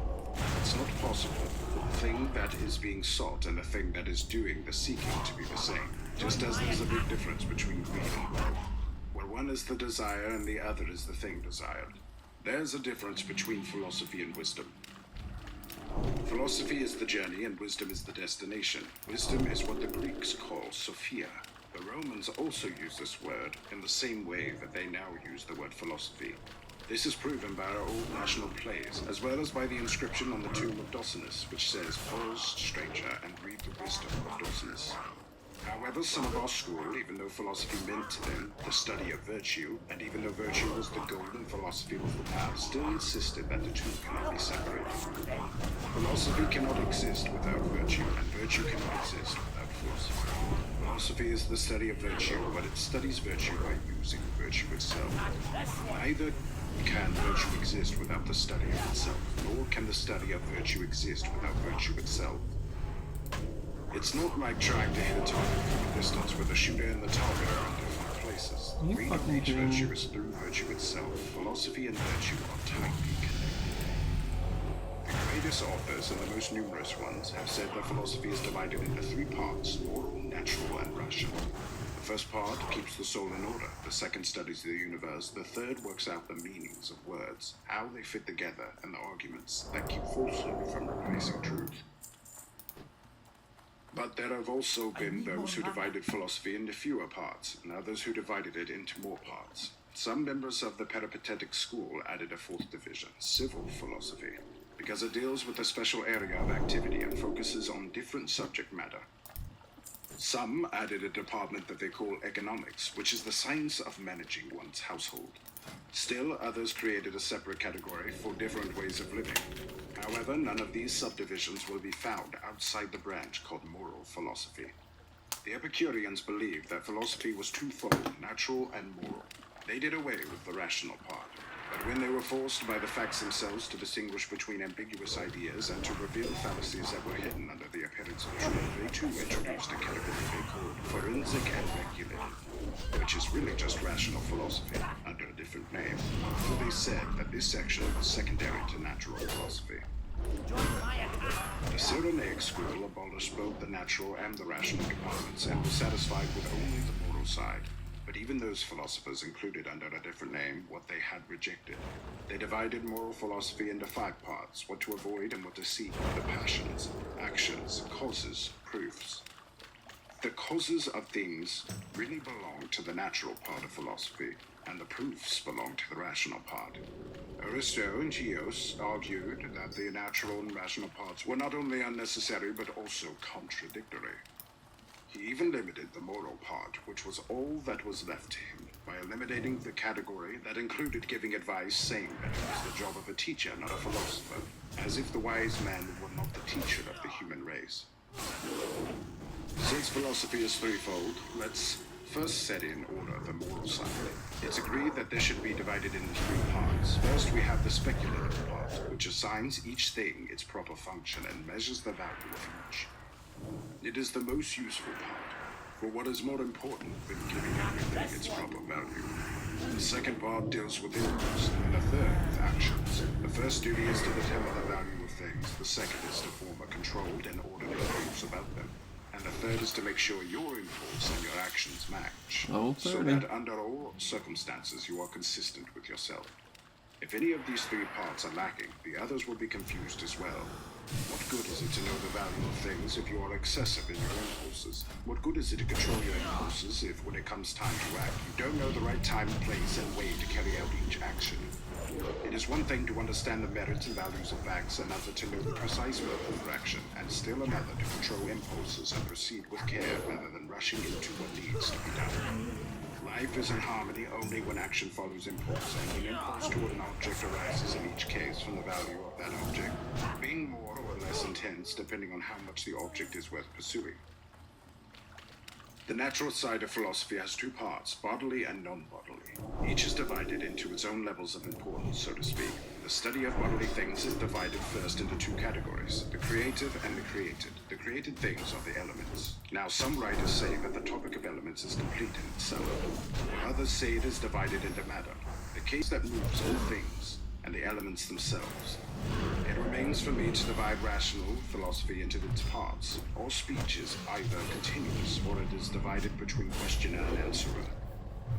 It's not possible for the thing that is being sought and the thing that is doing the seeking to be the same. Just as there's a big difference between greed and wealth, where one is the desire and the other is the thing desired. There's a difference between philosophy and wisdom. Philosophy is the journey and wisdom is the destination. Wisdom is what the Greeks call Sophia. The Romans also use this word in the same way that they now use the word philosophy. This is proven by our old national plays, as well as by the inscription on the tomb of Docinus, which says, "Pause, stranger, and read the wisdom of Docinus." However, some of our school, even though philosophy meant to them the study of virtue, and even though virtue was the goal and philosophy was the path, still insisted that the two cannot be separated. Philosophy cannot exist without virtue, and virtue cannot exist without philosophy. Philosophy is the study of virtue, but it studies virtue by using virtue itself. Neither can virtue exist without the study of itself, nor can the study of virtue exist without virtue itself. It's not like trying to hit a target from a distance where the shooter and the target are in different places. The way to reach virtue is through virtue itself. Philosophy and virtue are tightly connected. The greatest authors and the most numerous ones have said that philosophy is divided into three parts: moral, natural, and rational. The first part keeps the soul in order, the second studies the universe, the third works out the meanings of words, how they fit together, and the arguments that keep falsehood from replacing truth. But there have also been those who divided philosophy into fewer parts, and others who divided it into more parts. Some members of the peripatetic school added a fourth division, civil philosophy, because it deals with a special area of activity and focuses on different subject matter. Some added a department that they call economics, which is the science of managing one's household. Still, others created a separate category for different ways of living. However, none of these subdivisions will be found outside the branch called moral philosophy. The Epicureans believed that philosophy was twofold, natural and moral. They did away with the rational part. But when they were forced by the facts themselves to distinguish between ambiguous ideas and to reveal fallacies that were hidden under the appearance of truth, they too introduced a category they called forensic and regulative, which is really just rational philosophy under a different name. So they said that this section was secondary to natural philosophy. The Cyrenaic school abolished both the natural and the rational departments and was satisfied with only the moral side. But even those philosophers included under a different name what they had rejected. They divided moral philosophy into 5 parts: what to avoid and what to seek, the passions, actions, causes, proofs. The causes of things really belong to the natural part of philosophy, and the proofs belong to the rational part. Aristo and Chios argued that the natural and rational parts were not only unnecessary but also contradictory. He even limited the moral part, which was all that was left to him, by eliminating the category that included giving advice, saying that it was the job of a teacher, not a philosopher, as if the wise men were not the teacher of the human race. Since philosophy is threefold, let's first set in order the moral side. It's agreed that this should be divided into 3 parts. First, we have the speculative part, which assigns each thing its proper function and measures the value of each. It is the most useful part, for what is more important than giving everything its proper value? The second part deals with impulse, and the third with actions. The first duty is to determine the value of things, the second is to form a controlled and orderly views about them, and the third is to make sure your impulse and your actions match, so that under all circumstances you are consistent with yourself. If any of these 3 parts are lacking, the others will be confused as well. What good is it to know the value of things if you are excessive in your impulses? What good is it to control your impulses if, when it comes time to act, you don't know the right time, place, and way to carry out each action? It is one thing to understand the merits and values of acts, another to know the precise method for action, and still another to control impulses and proceed with care rather than rushing into what needs to be done. Life is in harmony only when action follows impulse, and when impulse toward an object arises in each case from the value of that object, being more or less intense depending on how much the object is worth pursuing. The natural side of philosophy has two parts, bodily and non-bodily. Each is divided into its own levels of importance, so to speak. The study of bodily things is divided first into two categories, the creative and the created. The created things are the elements. Now, some writers say that the topic of elements is complete in itself. Others say it is divided into matter, the case that moves all things, and the elements themselves. It remains for me to divide rational philosophy into its parts. All speech is either continuous or it is divided between questioner and answerer.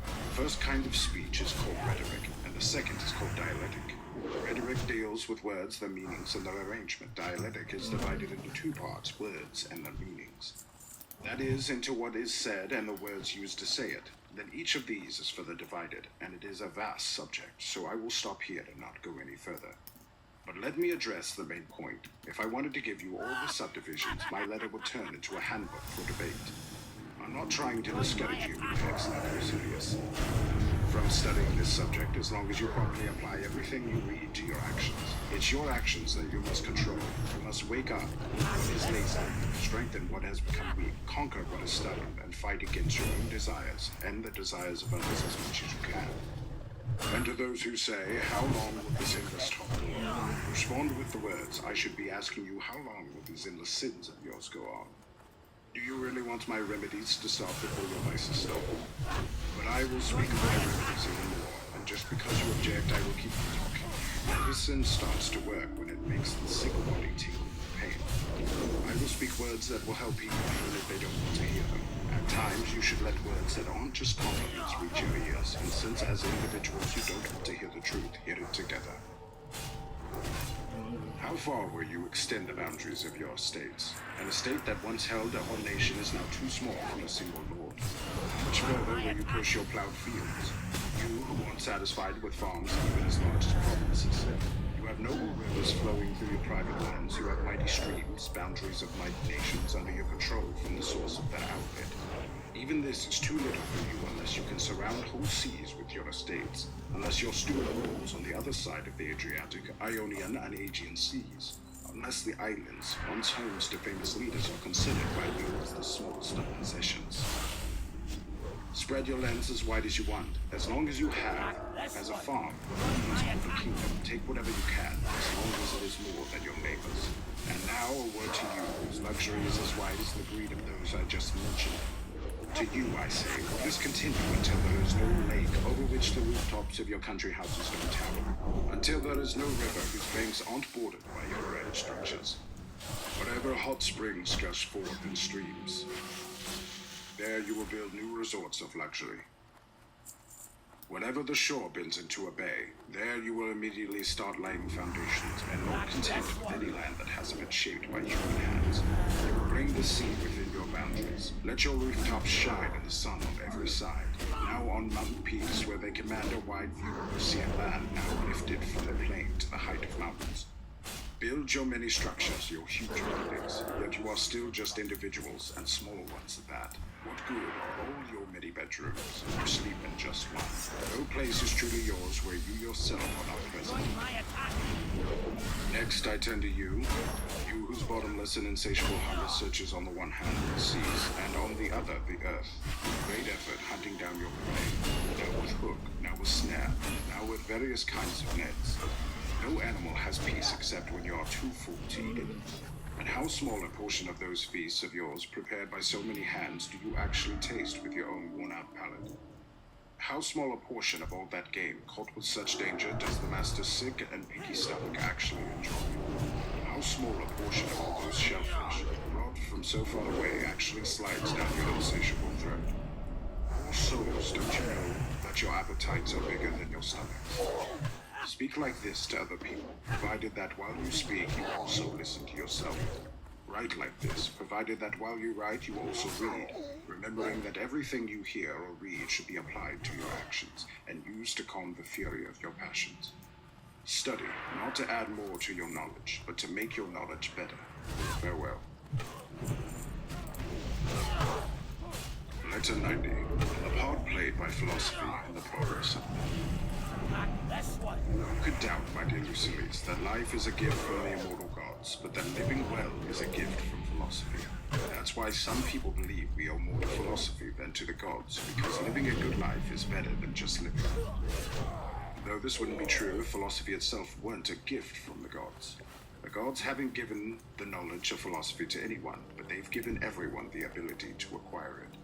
The first kind of speech is called rhetoric, and the second is called dialectic. Rhetoric deals with words, their meanings, and their arrangement. Dialectic is divided into two parts, words and their meanings. That is, into what is said and the words used to say it. Then each of these is further divided, and it is a vast subject, so I will stop here and not go any further. But let me address the main point. If I wanted to give you all the subdivisions, my letter would turn into a handbook for debate. I'm not trying to discourage you, excellent Razuviousf, from studying this subject as long as you properly apply everything you read to your actions. It's your actions that you must control. You must wake up what is lazy, strengthen what has become weak, conquer what is stubborn, and fight against your own desires and the desires of others as much as you can. And to those who say, how long will this endless talk go on? Respond with the words, I should be asking you, how long will these endless sins of yours go on? Do you really want my remedies to stop before your vices stop? But I will speak of my remedies even more, and just because you object, I will keep you talking. Medicine starts to work when it makes the sick body tingle with pain. I will speak words that will help people even if they don't want to hear them. At times, you should let words that aren't just compliments reach your ears, and since as individuals you don't want to hear the truth, hear it together. How far will you extend the boundaries of your estates? An estate that once held a whole nation is now too small for a single lord. How much further will you push your plowed fields? You who weren't satisfied with farms even as large as provinces. You have noble rivers flowing through your private lands. You have mighty streams, boundaries of mighty nations under your control from the source of that outlet. Even this is too little for you unless you can surround whole seas with your estates, unless your steward rules on the other side of the Adriatic, Ionian, and Aegean seas, unless the islands, once homes to famous leaders, are considered by you as the smallest of possessions. Spread your lands as wide as you want, as long as you have, as a farm, a kingdom. Take whatever you can, as long as it is more than your neighbors. And now a word to you, whose luxury is as wide as the greed of those I just mentioned. To you, I say, will this continue until there is no lake over which the rooftops of your country houses don't tower, until there is no river whose banks aren't bordered by your red structures, whatever hot springs gush forth in streams. There you will build new resorts of luxury. Whenever the shore bends into a bay, there you will immediately start laying foundations, and not content with any land that hasn't been shaped by human hands. You will bring the sea within your boundaries. Let your rooftops shine in the sun on every side. Now on mountain peaks where they command a wide view of the sea and land, now lifted from the plain to the height of mountains. Build your many structures, your huge buildings, yet you are still just individuals, and smaller ones at that. What good are all your many bedrooms if you sleep in just one? No place is truly yours where you yourself are not present. Next, I turn to you whose bottomless and insatiable hunger searches on the one hand the seas, and on the other the earth. With great effort hunting down your prey, now with hook, now with snare, now with various kinds of nets. No animal has peace except when you are too full to eat it. And how small a portion of those feasts of yours, prepared by so many hands, do you actually taste with your own worn-out palate? How small a portion of all that game, caught with such danger, does the master's sick and picky stomach actually enjoy? How small a portion of all those shellfish, brought from so far away, actually slides down your insatiable throat? Poor souls, don't you know that your appetites are bigger than your stomachs? Speak like this to other people, provided that while you speak, you also listen to yourself. Write like this, provided that while you write, you also read, remembering that everything you hear or read should be applied to your actions and used to calm the fury of your passions. Study, not to add more to your knowledge, but to make your knowledge better. Farewell. Letter 90. The part played by philosophy in the progress of man. Who could doubt, my dear Lucilis, that life is a gift from the immortal gods, but that living well is a gift from philosophy? That's why some people believe we owe more to philosophy than to the gods, because living a good life is better than just living. Though this wouldn't be true if philosophy itself weren't a gift from the gods. The gods haven't given the knowledge of philosophy to anyone, but they've given everyone the ability to acquire it.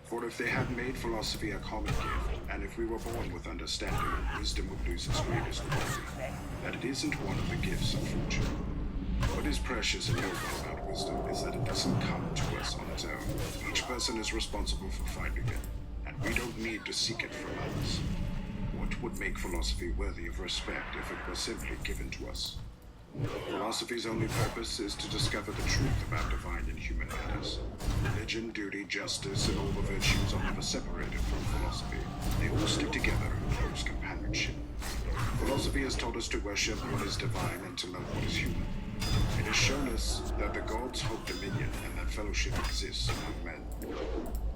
For if they had made philosophy a common gift, and if we were born with understanding, wisdom would lose its greatest quality, that it isn't one of the gifts of fortune. What is precious and noble about wisdom is that it doesn't come to us on its own. Each person is responsible for finding it, and we don't need to seek it from others. What would make philosophy worthy of respect if it were simply given to us? Philosophy's only purpose is to discover the truth about divine and human matters. Religion, duty, justice, and all the virtues are never separated from philosophy. They all stick together in close companionship. Philosophy has taught us to worship what is divine and to love what is human. It has shown us that the gods hold dominion and that fellowship exists among men.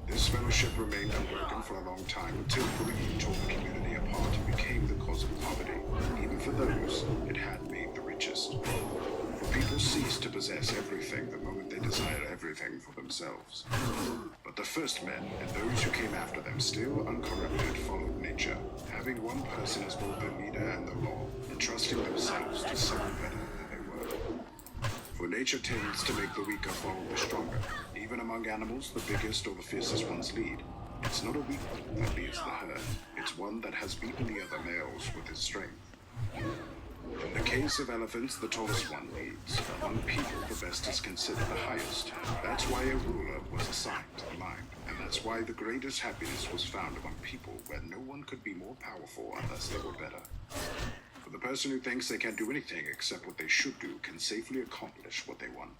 This fellowship remained unbroken for a long time until greed tore the community apart and became the cause of poverty, even for those it had made the richest. For people ceased to possess everything the moment they desired everything for themselves. But the first men, and those who came after them, still uncorrupted, followed nature, having one person as both the leader and the law, and trusting themselves to someone better than they were. For nature tends to make the weaker follow the stronger. Even among animals, the biggest or the fiercest ones lead. It's not a weak one that leads the herd. It's one that has beaten the other males with its strength. In the case of elephants, the tallest one leads. Among people, the best is considered the highest. That's why a ruler was assigned to the line. And that's why the greatest happiness was found among people where no one could be more powerful unless they were better. For the person who thinks they can't do anything except what they should do can safely accomplish what they want.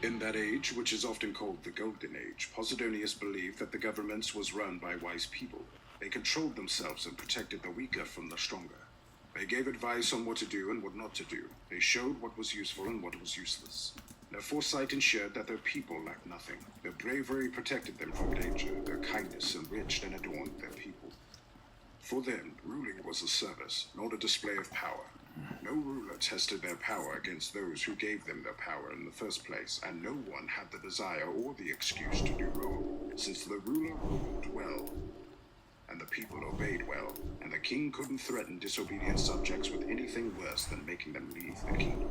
In that age, which is often called the Golden Age, Posidonius believed that the government was run by wise people. They controlled themselves and protected the weaker from the stronger. They gave advice on what to do and what not to do. They showed what was useful and what was useless. Their foresight ensured that their people lacked nothing. Their bravery protected them from danger. Their kindness enriched and adorned their people. For them, ruling was a service, not a display of power. No ruler tested their power against those who gave them their power in the first place, and no one had the desire or the excuse to do wrong, since the ruler ruled well, and the people obeyed well, and the king couldn't threaten disobedient subjects with anything worse than making them leave the kingdom.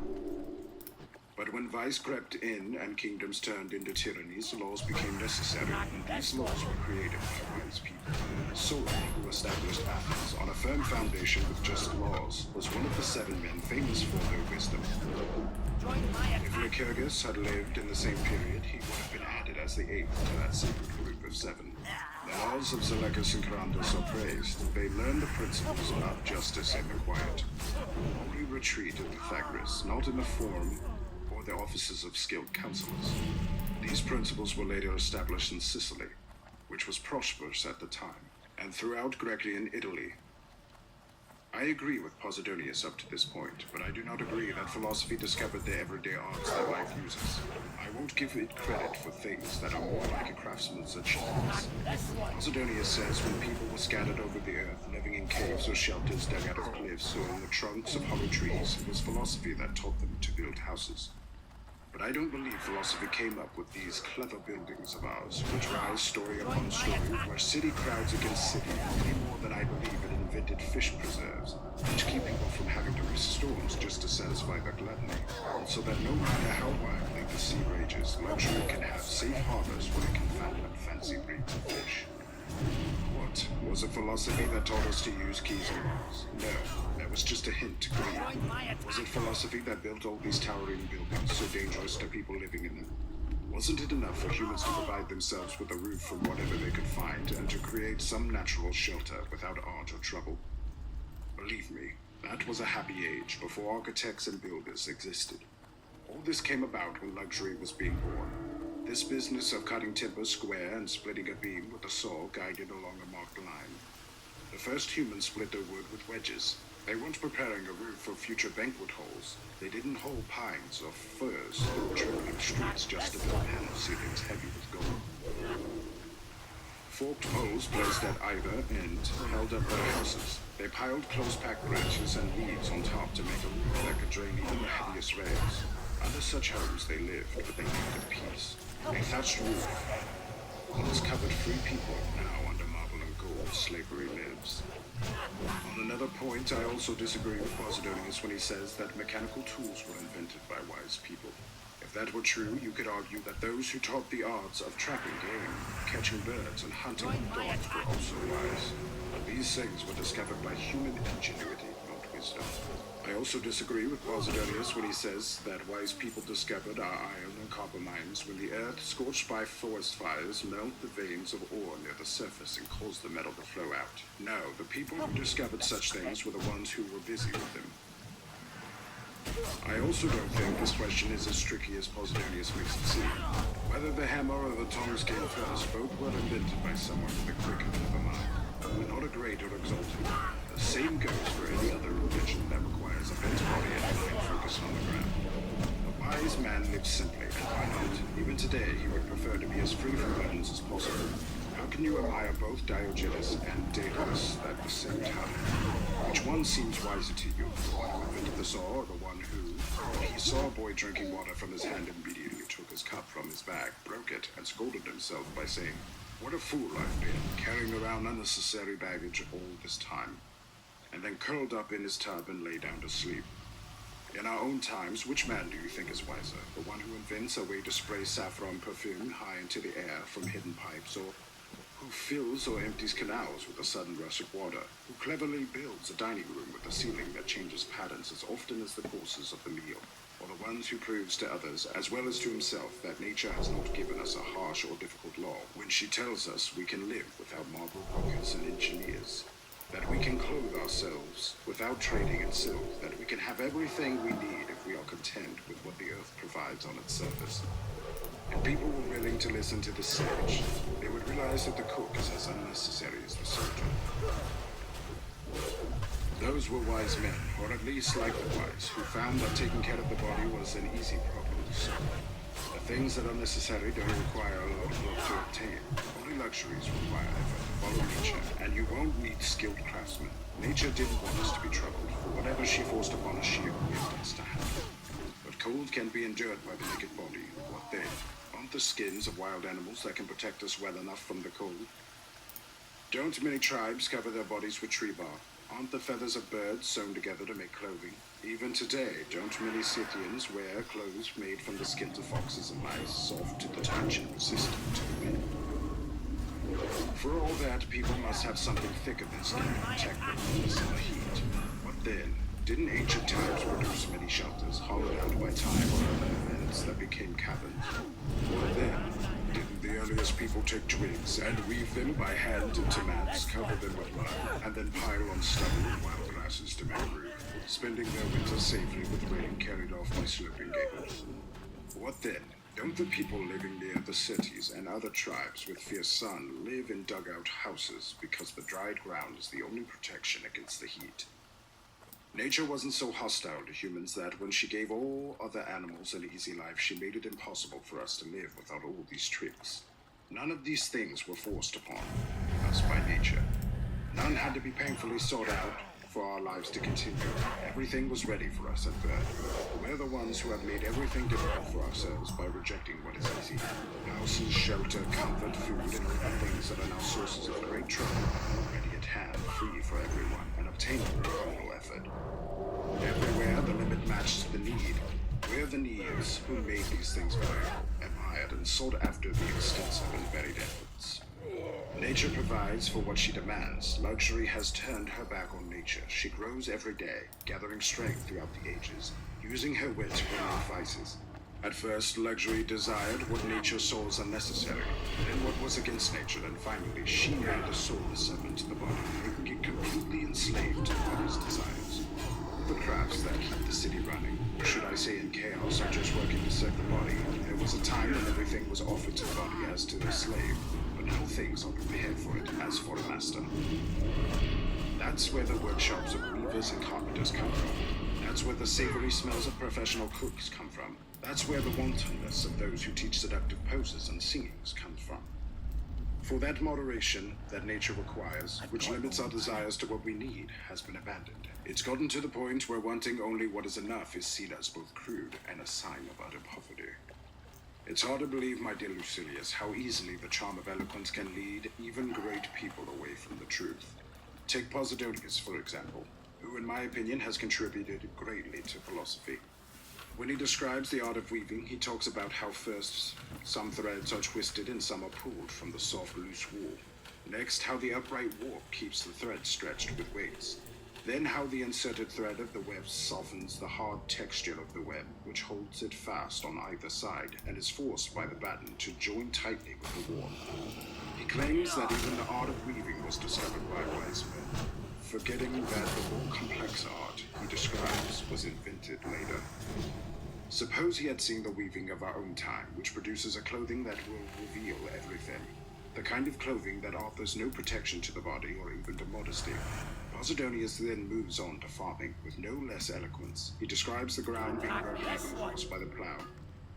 But when vice crept in and kingdoms turned into tyrannies, laws became necessary, and these laws were created by wise people. Solon, who established Athens on a firm foundation with just laws, was one of the 7 men famous for their wisdom. If Lycurgus had lived in the same period, he would have been added as the 8th to that sacred group of 7. The laws of Seleucus and Carandus are praised. They learned the principles about justice in the quiet. Only retreat in Pythagoras, not in the form or the offices of skilled counselors. These principles were later established in Sicily, which was prosperous at the time, and throughout Grecian Italy. I agree with Posidonius up to this point, but I do not agree that philosophy discovered the everyday arts that life uses. I won't give it credit for things that are more like a craftsman's achievements. Posidonius says when people were scattered over the earth, living in caves or shelters dug out of cliffs or in the trunks of hollow trees, it was philosophy that taught them to build houses. But I don't believe philosophy came up with these clever buildings of ours, which rise story upon story, where city crowds against city, any more than I believe it invented fish preserves, which keep people from having to risk storms just to satisfy their gluttony, so that no matter how wildly the sea rages, luxury can have safe harbors where it can fathom fancy breeds of fish. What? Was it philosophy that taught us to use keys and locks? No, that was just a hint to greed. Was it philosophy that built all these towering buildings so dangerous to people living in them? Wasn't it enough for humans to provide themselves with a roof from whatever they could find and to create some natural shelter without art or trouble? Believe me, that was a happy age before architects and builders existed. All this came about when luxury was being born. This business of cutting timber square and splitting a beam with a saw guided along a marked line. The first humans split their wood with wedges. They weren't preparing a roof for future banquet halls. They didn't haul pines or firs through trembling streets just to build panel ceilings heavy with gold. Forked poles placed at either end held up their houses. They piled close-packed branches and leaves on top to make a roof that could drain even the heaviest rails. Under such homes they lived, but they lived at peace. A thatched roof once covered free people. Now under marble and gold, slavery lives. On another point, I also disagree with Razuviousf when he says that mechanical tools were invented by wise people. If that were true, you could argue that those who taught the arts of trapping game, catching birds, and hunting dogs were also wise. But these things were discovered by human ingenuity, not wisdom. I also disagree with Razuviousf when he says that wise people discovered our iron and copper mines when the earth, scorched by forest fires, melt the veins of ore near the surface and cause the metal to flow out. No, the people who discovered such things were the ones who were busy with them. I also don't think this question is as tricky as Razuviousf makes it seem. Whether the hammer or the tongs came first, both were invented by someone with a quick and clever mind. But not a great or exalted. The same goes for any other invention that requires a bent body and mind focused on the ground. A wise man lives simply, and why not? Even today, he would prefer to be as free from burdens as possible. How can you admire both Diogenes and Daedalus at the same time? Which one seems wiser to you? The one who invented the saw, or the one who, when he saw a boy drinking water from his hand, immediately took his cup from his bag, broke it, and scolded himself by saying, "What a fool I've been, carrying around unnecessary baggage all this time," and then curled up in his tub and lay down to sleep. In our own times, which man do you think is wiser? The one who invents a way to spray saffron perfume high into the air from hidden pipes, or who fills or empties canals with a sudden rush of water, who cleverly builds a dining room with a ceiling that changes patterns as often as the courses of the meal, or the ones who proves to others, as well as to himself, that nature has not given us a harsh or difficult law, when she tells us we can live without marble workers and engineers, that we can clothe ourselves without trading in silk, that we can have everything we need if we are content with what the earth provides on its surface. If people were willing to listen to the sage, they would realize that the cook is as unnecessary as the soldier. Those were wise men, or at least like the wise, who found that taking care of the body was an easy problem to solve. The things that are necessary don't require a lot of work to obtain. Only luxuries require effort. Follow nature, and you won't need skilled craftsmen. Nature didn't want us to be troubled, for whatever she forced upon us, she equipped us to handle. But cold can be endured by the naked body. What then? Aren't the skins of wild animals that can protect us well enough from the cold? Don't many tribes cover their bodies with tree bark? Aren't the feathers of birds sewn together to make clothing? Even today, don't many Scythians wear clothes made from the skins of foxes and mice, soft to the touch and resistant to the wind? For all that, people must have something thicker than skin to protect them from the summer heat. What then? Didn't ancient times produce many shelters, hollowed out by time or other events that became caverns? What then? Didn't the earliest people take twigs and weave them by hand into mats, cover them with mud, and then pile on stubble and wild grasses to make room, spending their winter safely with rain carried off by sloping gables? What then? Don't the people living near the cities and other tribes with fierce sun live in dugout houses because the dried ground is the only protection against the heat? Nature wasn't so hostile to humans that when she gave all other animals an easy life, she made it impossible for us to live without all these tricks. None of these things were forced upon us by nature. None had to be painfully sought out for our lives to continue. Everything was ready for us at birth. We're the ones who have made everything difficult for ourselves by rejecting what is easy. Houses, shelter, comfort, food, and other things that are now sources of great trouble, ready at hand, free for everyone, and obtainable with no effort. Everywhere the limit matched the need. We're the needs who made these things valuable, admired, and sought after the extensive and varied efforts. Nature provides for what she demands. Luxury has turned her back on nature. She grows every day, gathering strength throughout the ages, using her wit to remove vices. At first, luxury desired what nature saw as unnecessary, then what was against nature, and finally she made the soul a servant to the body, making it completely enslaved to the body's desires. The crafts that keep the city running, or should I say in chaos, are just working to serve the body. There was a time when everything was offered to the body as to a slave, but now things are prepared for it as for a master. That's where the workshops of weavers and carpenters come from. That's where the savory smells of professional cooks come from. That's where the wantonness of those who teach seductive poses and singings comes from. For that moderation that nature requires, which limits our desires to what we need, has been abandoned. It's gotten to the point where wanting only what is enough is seen as both crude and a sign of utter poverty. It's hard to believe, my dear Lucilius, how easily the charm of eloquence can lead even great people away from the truth. Take Posidonius, for example, who in my opinion has contributed greatly to philosophy. When he describes the art of weaving, he talks about how first some threads are twisted and some are pulled from the soft, loose wool. Next, how the upright warp keeps the thread stretched with weights. Then how the inserted thread of the web softens the hard texture of the web, which holds it fast on either side and is forced by the batten to join tightly with the warp. He claims that even the art of weaving was discovered by wise men, forgetting that the more complex art he describes was invented later. Suppose he had seen the weaving of our own time, which produces a clothing that will reveal everything. The kind of clothing that offers no protection to the body or even to modesty. Posidonius then moves on to farming with no less eloquence. He describes the ground being broken even worse by the plow,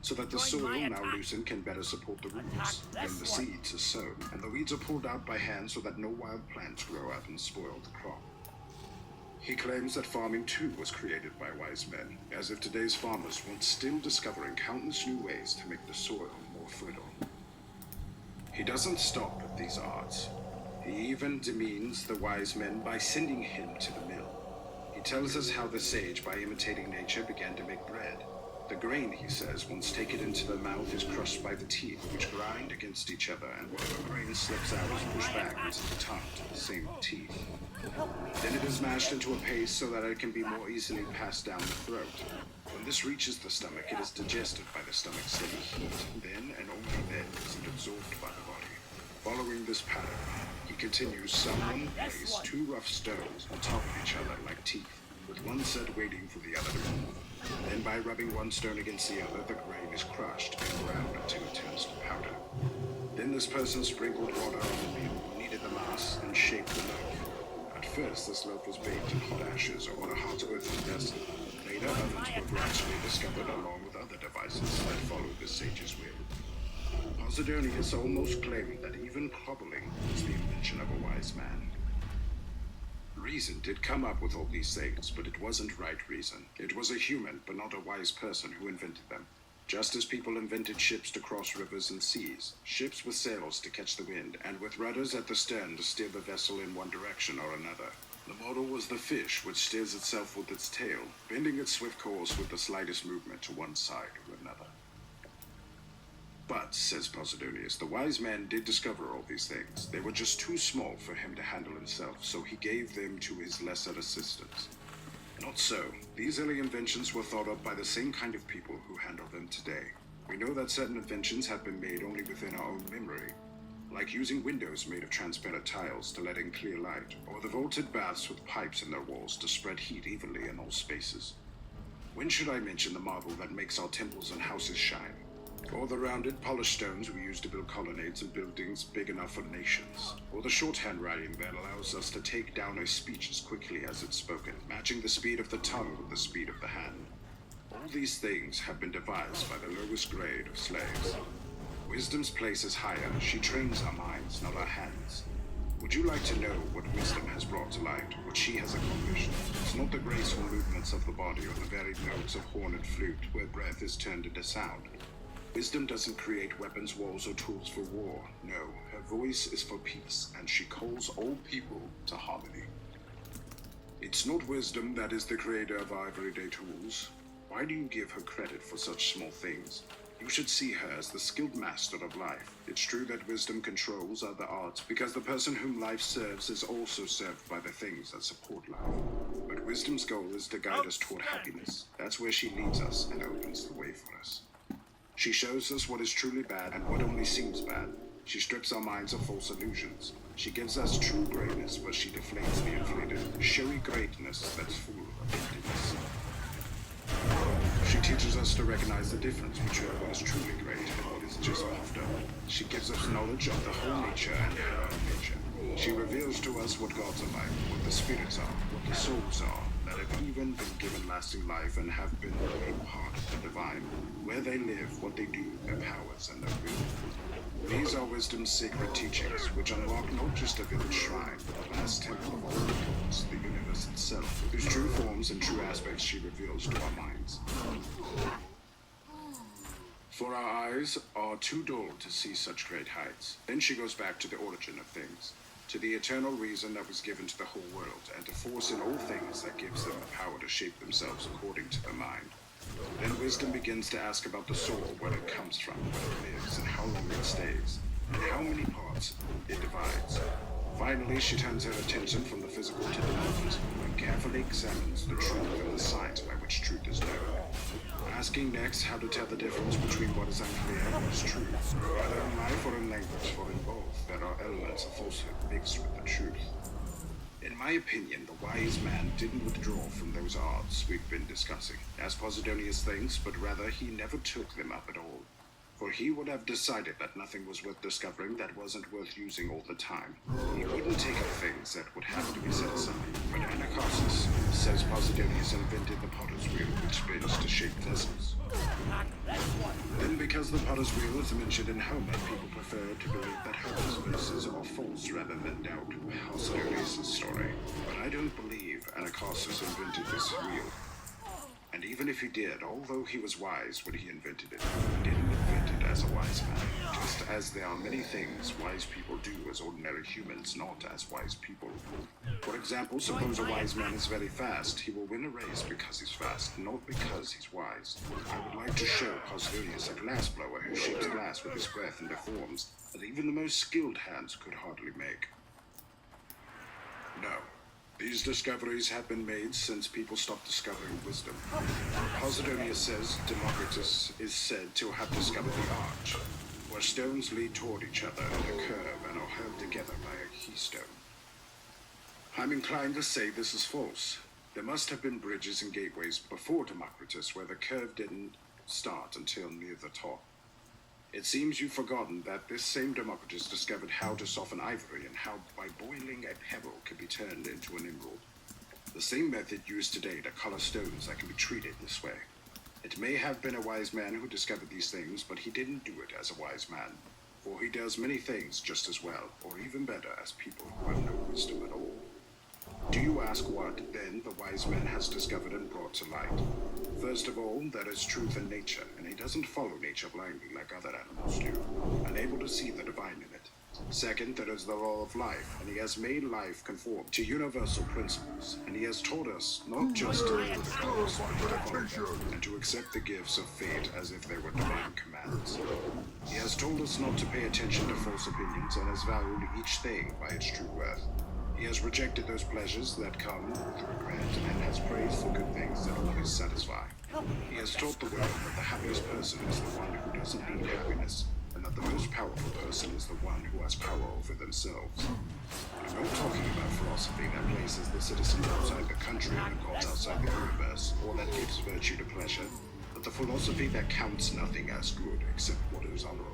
so that the soil, now loosened, can better support the roots. Then the seeds are sown, and the weeds are pulled out by hand so that no wild plants grow up and spoil the crop. He claims that farming too was created by wise men, as if today's farmers weren't still discovering countless new ways to make the soil more fertile. He doesn't stop at these arts. He even demeans the wise men by sending him to the mill. He tells us how the sage, by imitating nature, began to make bread. The grain, he says, once taken into the mouth is crushed by the teeth, which grind against each other, and whatever grain slips out is pushed back into the tongue to the same teeth. Then it is mashed into a paste so that it can be more easily passed down the throat. When this reaches the stomach, it is digested by the stomach's steady heat. Then, and only then, is it absorbed by the body. Following this pattern, he continues, someone placed two rough stones on top of each other like teeth, with one set waiting for the other to move. Then by rubbing one stone against the other, the grain is crushed and ground until it turns to powder. Then this person sprinkled water on the meal, kneaded the mass, and shaped the loaf. At first, this loaf was baked in hot ashes or on a hot earthen vessel. Later, ovens were gradually discovered along with other devices that followed the sage's will. Posidonius almost claimed that even cobbling was the invention of a wise man. Reason did come up with all these things, but it wasn't right reason. It was a human, but not a wise person, who invented them. Just as people invented ships to cross rivers and seas, ships with sails to catch the wind, and with rudders at the stern to steer the vessel in one direction or another. The model was the fish, which steers itself with its tail, bending its swift course with the slightest movement to one side or another. But, says Posidonius, the wise man did discover all these things. They were just too small for him to handle himself, so he gave them to his lesser assistants. Not so. These early inventions were thought of by the same kind of people who handle them today. We know that certain inventions have been made only within our own memory, like using windows made of transparent tiles to let in clear light, or the vaulted baths with pipes in their walls to spread heat evenly in all spaces. When should I mention the marble that makes our temples and houses shine? Or the rounded, polished stones we use to build colonnades and buildings big enough for nations. Or the shorthand writing that allows us to take down a speech as quickly as it's spoken, matching the speed of the tongue with the speed of the hand. All these things have been devised by the lowest grade of slaves. Wisdom's place is higher. She trains our minds, not our hands. Would you like to know what wisdom has brought to light, what she has accomplished? It's not the graceful movements of the body or the varied notes of horn and flute, where breath is turned into sound. Wisdom doesn't create weapons, walls, or tools for war. No, her voice is for peace, and she calls all people to harmony. It's not wisdom that is the creator of our everyday tools. Why do you give her credit for such small things? You should see her as the skilled master of life. It's true that wisdom controls other arts, because the person whom life serves is also served by the things that support life. But wisdom's goal is to guide us toward happiness. That's where she leads us and opens the way for us. She shows us what is truly bad and what only seems bad. She strips our minds of false illusions. She gives us true greatness, but she deflates the inflated, showy greatness that's full of emptiness. She teaches us to recognize the difference between what is truly great and what is just puffed up. She gives us knowledge of the whole nature and her nature. She reveals to us what gods are like, what the spirits are, what the souls are, that have even been given lasting life and have been made part of the divine, where they live, what they do, their powers, and their will. These are wisdom's sacred teachings, which unlock not just a village shrine, but the last temple of all the gods, the universe itself, whose true forms and true aspects she reveals to our minds. For our eyes are too dull to see such great heights. Then she goes back to the origin of things, to the eternal reason that was given to the whole world, and to force in all things that gives them the power to shape themselves according to their mind. Then wisdom begins to ask about the soul, where it comes from, where it lives, and how long it stays, and how many parts it divides. Finally, she turns her attention from the physical to the non-physical, and carefully examines the truth and the signs by which truth is known. Asking next how to tell the difference between what is unclear and what is true, whether in life or in language, for in both there are elements of falsehood mixed with the truth. In my opinion, the wise man didn't withdraw from those arts we've been discussing, as Posidonius thinks, but rather he never took them up at all. For he would have decided that nothing was worth discovering that wasn't worth using all the time. He wouldn't take up things that would have to be set aside. But Anacharsis says Posidonius invented the potter's wheel, which spins to shape vessels. Then because the potter's wheel is mentioned in Homer, people prefer to believe that Homer's verses are false rather than doubt Posidonius' story. But I don't believe Anacharsis invented this wheel. And even if he did, although he was wise when he invented it, he didn't invent it as a wise man, just as there are many things wise people do as ordinary humans, not as wise people. For example, suppose a wise man is very fast. He will win a race because he's fast, not because he's wise. I would like to show Posidonius a glass blower who shapes glass with his breath and deforms that even the most skilled hands could hardly make. No. These discoveries have been made since people stopped discovering wisdom. Posidonius says Democritus is said to have discovered the arch, where stones lead toward each other in a curve and are held together by a keystone. I'm inclined to say this is false. There must have been bridges and gateways before Democritus where the curve didn't start until near the top. It seems you've forgotten that this same Democritus discovered how to soften ivory and how by boiling a pebble can be turned into an emerald. The same method used today to color stones that can be treated this way. It may have been a wise man who discovered these things, but he didn't do it as a wise man, for he does many things just as well, or even better, as people who have no wisdom at all. Do you ask what, then, the wise man has discovered and brought to light? First of all, there is truth in nature, and he doesn't follow nature blindly like other animals do, unable to see the divine in it. Second, there is the law of life, and he has made life conform to universal principles, and he has taught us not just to live with the gods, but to follow them, and to accept the gifts of fate as if they were divine commands. He has told us not to pay attention to false opinions, and has valued each thing by its true worth. He has rejected those pleasures that come with regret, and has praised the good things that always satisfy. He has taught the world that the happiest person is the one who doesn't need happiness, and that the most powerful person is the one who has power over themselves. I'm not talking about philosophy that places the citizen outside the country and the gods outside the universe, or that gives virtue to pleasure, but the philosophy that counts nothing as good except what is honorable.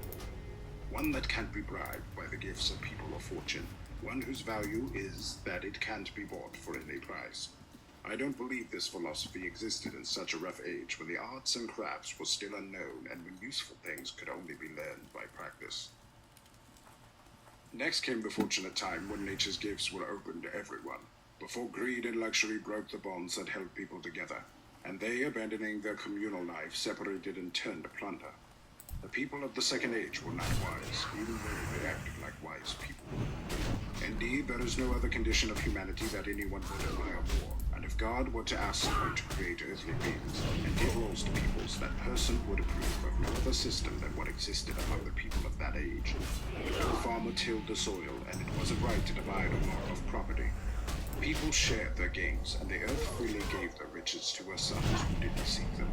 One that can't be bribed by the gifts of people or fortune. One whose value is that it can't be bought for any price. I don't believe this philosophy existed in such a rough age when the arts and crafts were still unknown and when useful things could only be learned by practice. Next came the fortunate time when nature's gifts were open to everyone, before greed and luxury broke the bonds that held people together, and they, abandoning their communal life, separated and turned to plunder. The people of the Second Age were not wise, even though they acted like wise people. Indeed, there is no other condition of humanity that anyone would admire more, and if God were to ask someone to create earthly beings and give laws to peoples, that person would approve of no other system than what existed among the people of that age. The farmer tilled the soil, and it wasn't right to divide or mark off property. People shared their gains, and the earth freely gave their riches to her sons who didn't seek them.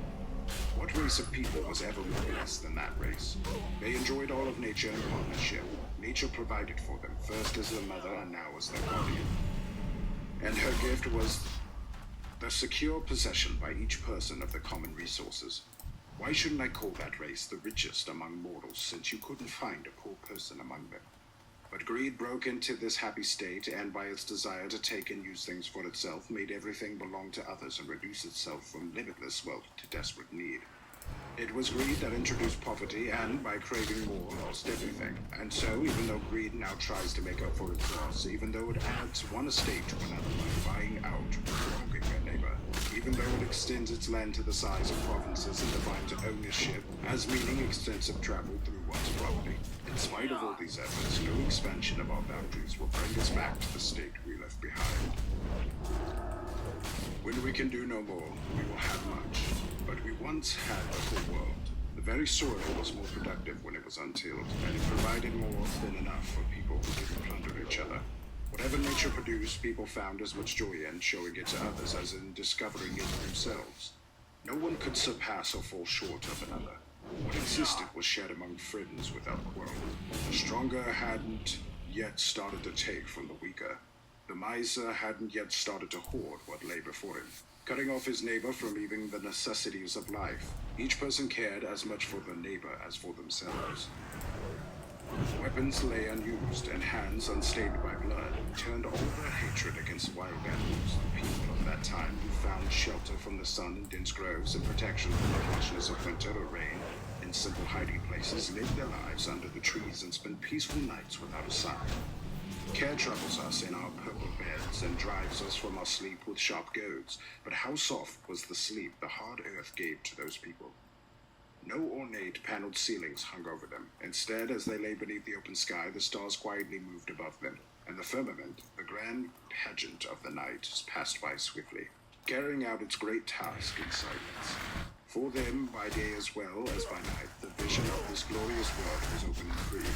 What race of people was ever more blessed than that race? They enjoyed all of nature in partnership. Nature provided for them, first as their mother and now as their guardian. And her gift was the secure possession by each person of the common resources. Why shouldn't I call that race the richest among mortals, since you couldn't find a poor person among them? But greed broke into this happy state, and by its desire to take and use things for itself, made everything belong to others and reduce itself from limitless wealth to desperate need. It was greed that introduced poverty, and by craving more, lost everything. And so, even though greed now tries to make up for its loss, even though it adds one estate to another by buying out or wronging their neighbor, even though it extends its land to the size of provinces and defines ownership as meaning extensive travel through one's property, in spite of all these efforts, no expansion of our boundaries will bring us back to the state we left behind. When we can do no more, we will have much. But we once had the whole world. The very soil was more productive when it was untilled, and it provided more than enough for people who didn't plunder each other. Whatever nature produced, people found as much joy in showing it to others as in discovering it themselves. No one could surpass or fall short of another. What existed was shared among friends without quarrel. The stronger hadn't yet started to take from the weaker. The miser hadn't yet started to hoard what lay before him, cutting off his neighbor from even the necessities of life. Each person cared as much for their neighbor as for themselves. Weapons lay unused, and hands unstained by blood turned all their hatred against wild animals. The people of that time who found shelter from the sun in dense groves and protection from the harshness of winter or rain in simple hiding places lived their lives under the trees and spent peaceful nights without a sign. Care troubles us in our purple beds and drives us from our sleep with sharp goads, but how soft was the sleep the hard earth gave to those people? No ornate paneled ceilings hung over them. Instead, as they lay beneath the open sky, the stars quietly moved above them, and the firmament, the grand pageant of the night, passed by swiftly, carrying out its great task in silence. For them, by day as well as by night, the vision of this glorious world was open and free.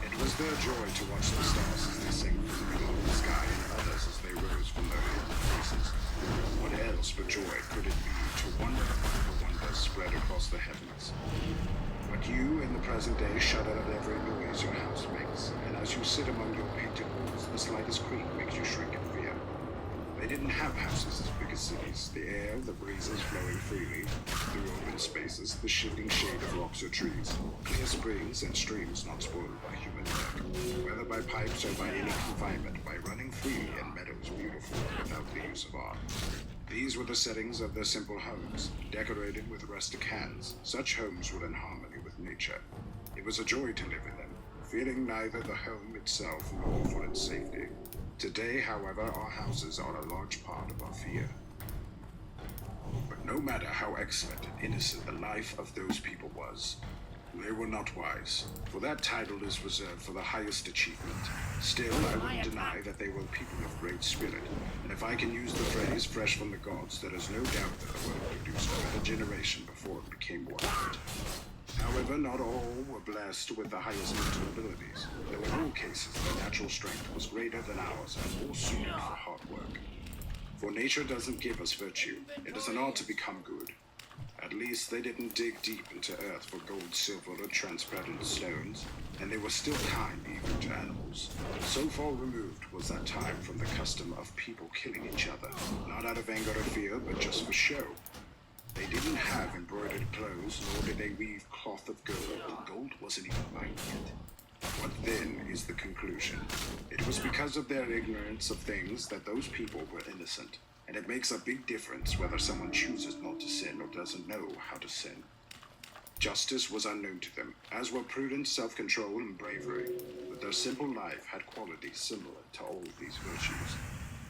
It was their joy to watch the stars as they sank from the sky and others as they rose from their hidden places. What else but joy could it be to wonder at the wonders spread across the heavens? But you, in the present day, shudder at every noise your house makes, and as you sit among your painted walls, the slightest creak makes you shrink in fear. They didn't have houses as big as cities. The air, the breezes flowing freely through open spaces, the shifting shade of rocks or trees, clear springs and streams not spoiled by human work, whether by pipes or by any confinement, by running freely in meadows beautiful without the use of art. These were the settings of their simple homes, decorated with rustic hands. Such homes were in harmony with nature. It was a joy to live in them, fearing neither the home itself nor for its safety. Today, however, our houses are a large part of our fear. But no matter how excellent and innocent the life of those people was, they were not wise, for that title is reserved for the highest achievement. Still, I wouldn't deny that they were people of great spirit, and if I can use the phrase fresh from the gods, there is no doubt that the world produced a better generation before it became warped. However, not all were blessed with the highest mental abilities, though in all cases their natural strength was greater than ours and more suited for hard work. For nature doesn't give us virtue, it is an art to become good. At least they didn't dig deep into earth for gold, silver, or transparent stones, and they were still kind even to animals. So far removed was that time from the custom of people killing each other, not out of anger or fear, but just for show. They didn't have embroidered clothes, nor did they weave cloth of gold. Gold wasn't even mined yet. What then is the conclusion? It was because of their ignorance of things that those people were innocent, and it makes a big difference whether someone chooses not to sin or doesn't know how to sin. Justice was unknown to them, as were prudence, self-control, and bravery, but their simple life had qualities similar to all of these virtues.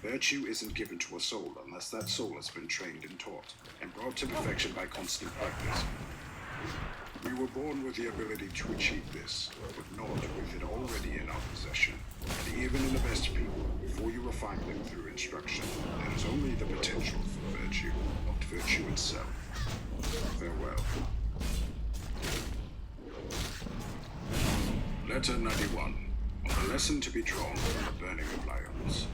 Virtue isn't given to a soul unless that soul has been trained and taught, and brought to perfection by constant practice. We were born with the ability to achieve this, but not with it already in our possession. And even in the best people, before you refine them through instruction, there is only the potential for virtue, not virtue itself. Farewell. Letter 91. On the lesson to be drawn from the burning of lions.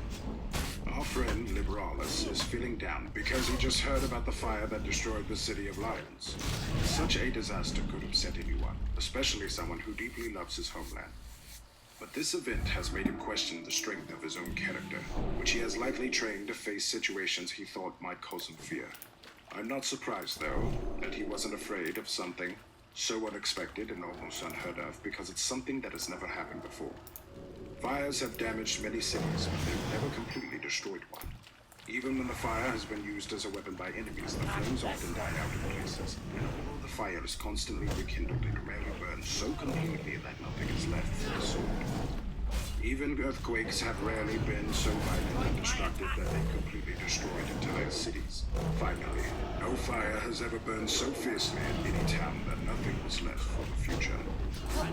Our friend Liberalis is feeling down because he just heard about the fire that destroyed the city of Lions. Such a disaster could upset anyone, especially someone who deeply loves his homeland. But this event has made him question the strength of his own character, which he has likely trained to face situations he thought might cause him fear. I'm not surprised, though, that he wasn't afraid of something so unexpected and almost unheard of, because it's something that has never happened before. Fires have damaged many cities, but they've never completely destroyed one. Even when the fire has been used as a weapon by enemies, the flames often die out in places, and although the fire is constantly rekindled, it rarely burns so completely that nothing is left for the sword. Even earthquakes have rarely been so violent and destructive that they completely destroyed entire cities. Finally, no fire has ever burned so fiercely in any town that nothing was left for the future.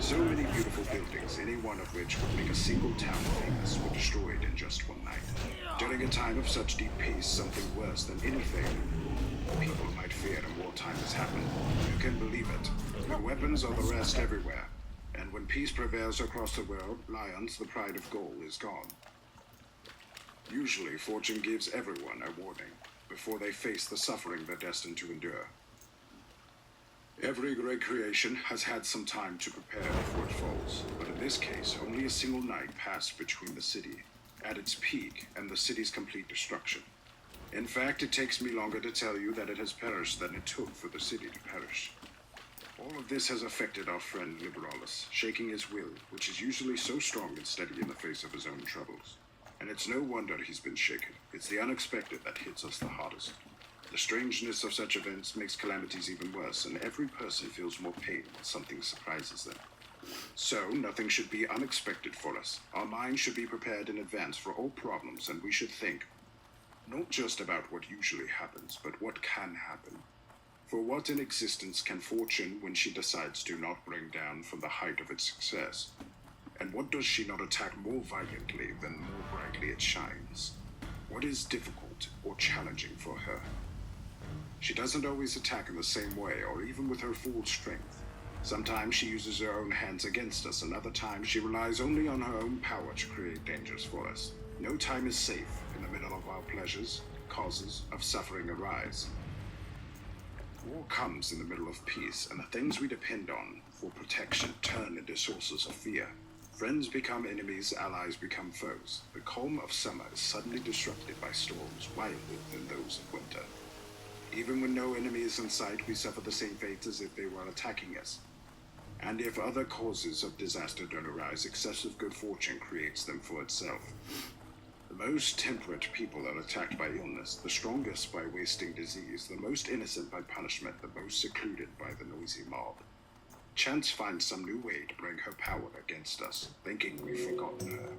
So many beautiful buildings, any one of which would make a single town famous, were destroyed in just one night. During a time of such deep peace, something worse than anything people might fear in wartime has happened. You can believe it. With weapons or the rest everywhere. And when peace prevails across the world, Lions, the pride of Gaul, is gone. Usually, fortune gives everyone a warning before they face the suffering they're destined to endure. Every great creation has had some time to prepare before it falls, but in this case, only a single night passed between the city at its peak and the city's complete destruction. In fact, it takes me longer to tell you that it has perished than it took for the city to perish. All of this has affected our friend Liberalis, shaking his will, which is usually so strong and steady in the face of his own troubles. And it's no wonder he's been shaken. It's the unexpected that hits us the hardest. The strangeness of such events makes calamities even worse, and every person feels more pain when something surprises them. So, nothing should be unexpected for us. Our minds should be prepared in advance for all problems, and we should think not just about what usually happens, but what can happen. For what in existence can fortune when she decides to not bring down from the height of its success? And what does she not attack more violently than more brightly it shines? What is difficult or challenging for her? She doesn't always attack in the same way, or even with her full strength. Sometimes she uses her own hands against us, and other times she relies only on her own power to create dangers for us. No time is safe in the middle of our pleasures. Causes of suffering arise. War comes in the middle of peace, and the things we depend on for protection turn into sources of fear. Friends become enemies, allies become foes. The calm of summer is suddenly disrupted by storms wilder than those of winter. Even when no enemy is in sight, we suffer the same fate as if they were attacking us. And if other causes of disaster don't arise, excessive good fortune creates them for itself. The most temperate people are attacked by illness, the strongest by wasting disease, the most innocent by punishment, the most secluded by the noisy mob. Chance finds some new way to bring her power against us, thinking we've forgotten her.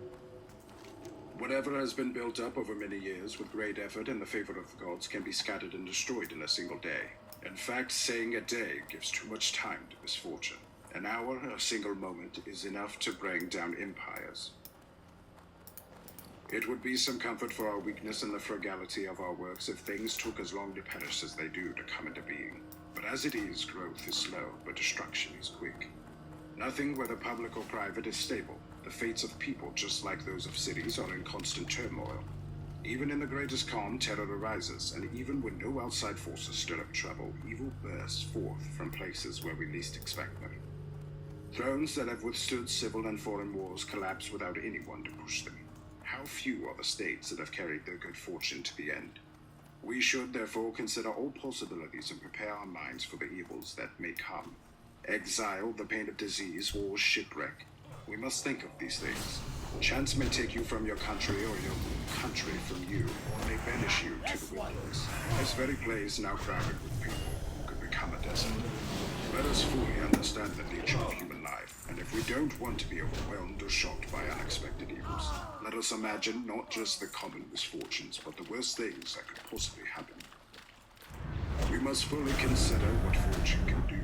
Whatever has been built up over many years with great effort and the favor of the gods can be scattered and destroyed in a single day. In fact, saying a day gives too much time to misfortune. An hour, a single moment, is enough to bring down empires. It would be some comfort for our weakness and the frugality of our works if things took as long to perish as they do to come into being. But as it is, growth is slow, but destruction is quick. Nothing, whether public or private, is stable. The fates of people, just like those of cities, are in constant turmoil. Even in the greatest calm, terror arises, and even when no outside forces stir up trouble, evil bursts forth from places where we least expect them. Thrones that have withstood civil and foreign wars collapse without anyone to push them. How few are the states that have carried their good fortune to the end? We should, therefore, consider all possibilities and prepare our minds for the evils that may come. Exile, the pain of disease, war, shipwreck. We must think of these things. Chance may take you from your country, or your country from you, or may banish you to the wilderness. This very place, now crowded with people, could become a desert. Let us fully understand the nature of human life, and if we don't want to be overwhelmed or shocked by unexpected evils, let us imagine not just the common misfortunes, but the worst things that could possibly happen. We must fully consider what fortune can do.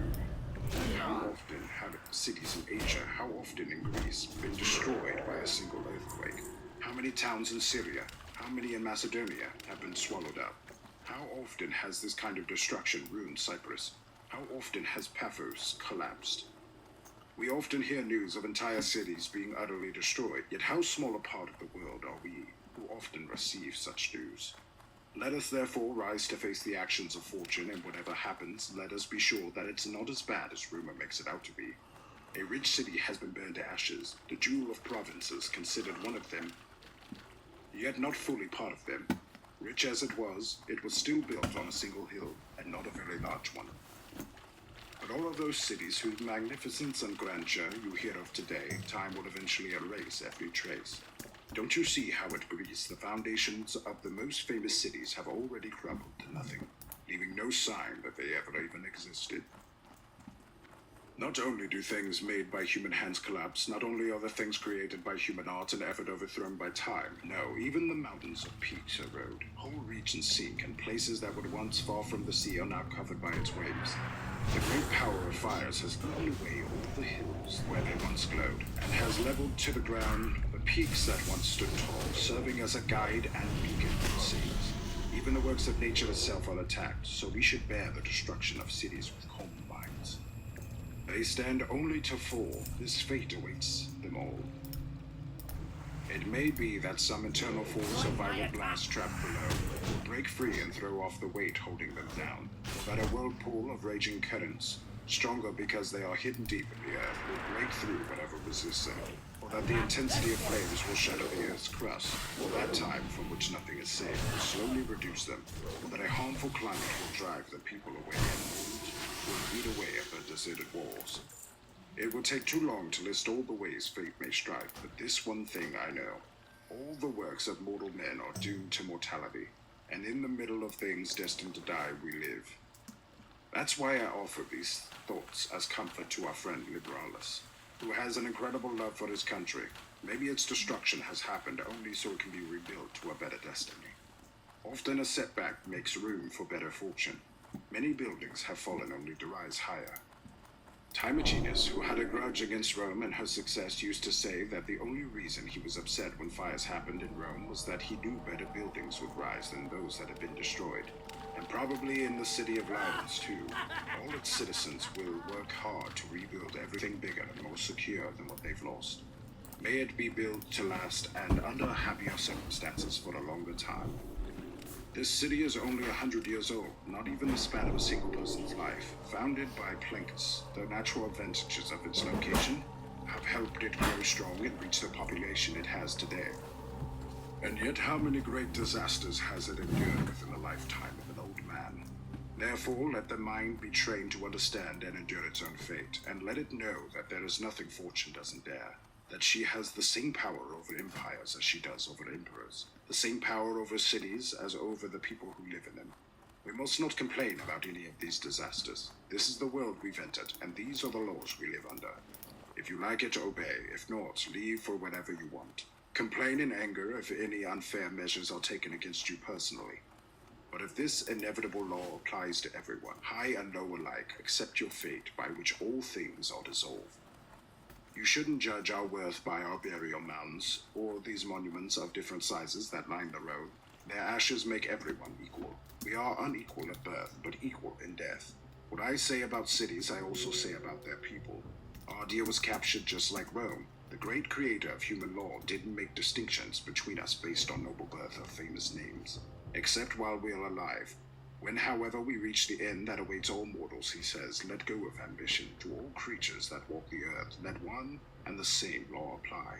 How often have cities in Asia, how often in Greece, been destroyed by a single earthquake? How many towns in Syria, how many in Macedonia have been swallowed up? How often has this kind of destruction ruined Cyprus? How often has Paphos collapsed? We often hear news of entire cities being utterly destroyed, yet how small a part of the world are we? who often receive such news. Let us therefore rise to face the actions of fortune, and whatever happens, let us be sure that it's not as bad as rumor makes it out to be. A rich city has been burned to ashes, the jewel of provinces considered one of them, yet not fully part of them. Rich as it was still built on a single hill, and not a very large one. But all of those cities whose magnificence and grandeur you hear of today, time will eventually erase every trace. Don't you see how it breathes? The foundations of the most famous cities have already crumbled to nothing, leaving no sign that they ever even existed. Not only do things made by human hands collapse, not only are the things created by human art and effort overthrown by time, no, even the mountains of peaks erode. Whole regions sink, and places that were once far from the sea are now covered by its waves. The great power of fires has blown away all the hills where they once glowed, and has leveled to the ground the peaks that once stood tall, serving as a guide and beacon for sailors. Even the works of nature itself are attacked, so we should bear the destruction of cities with calm minds. They stand only to fall. This fate awaits them all. It may be that some eternal force of viral blast trapped below will break free and throw off the weight holding them down, or that a whirlpool of raging currents, stronger because they are hidden deep in the earth, will break through whatever resists them, or that the intensity of flames will shatter the earth's crust, or that time from which nothing is safe will slowly reduce them, or that a harmful climate will drive the people away and will eat away at the deserted walls. It will take too long to list all the ways fate may strike, but this one thing I know. All the works of mortal men are doomed to mortality, and in the middle of things destined to die we live. That's why I offer these thoughts as comfort to our friend Liberalis, who has an incredible love for his country. Maybe its destruction has happened only so it can be rebuilt to a better destiny. Often a setback makes room for better fortune. Many buildings have fallen only to rise higher. Timagenes, who had a grudge against Rome and her success, used to say that the only reason he was upset when fires happened in Rome was that he knew better buildings would rise than those that had been destroyed. And probably in the city of Lions too. All its citizens will work hard to rebuild everything bigger and more secure than what they've lost. May it be built to last and under happier circumstances for a longer time. This city is only 100 years old, not even the span of a single person's life. Founded by Plancus, the natural advantages of its location have helped it grow strong and reach the population it has today. And yet how many great disasters has it endured within the lifetime of an old man? Therefore, let the mind be trained to understand and endure its own fate, and let it know that there is nothing fortune doesn't dare. That she has the same power over empires as she does over emperors, the same power over cities as over the people who live in them. We must not complain about any of these disasters. This is the world we've entered, and these are the laws we live under. If you like it, obey. If not, leave for whatever you want. Complain in anger if any unfair measures are taken against you personally. But if this inevitable law applies to everyone, high and low alike, accept your fate by which all things are dissolved. You shouldn't judge our worth by our burial mounds, or these monuments of different sizes that line the road. Their ashes make everyone equal. We are unequal at birth, but equal in death. What I say about cities, I also say about their people. Ardea was captured just like Rome. The great creator of human law didn't make distinctions between us based on noble birth or famous names, except while we are alive. When, however, we reach the end that awaits all mortals, he says, let go of ambition. To all creatures that walk the earth, let one and the same law apply.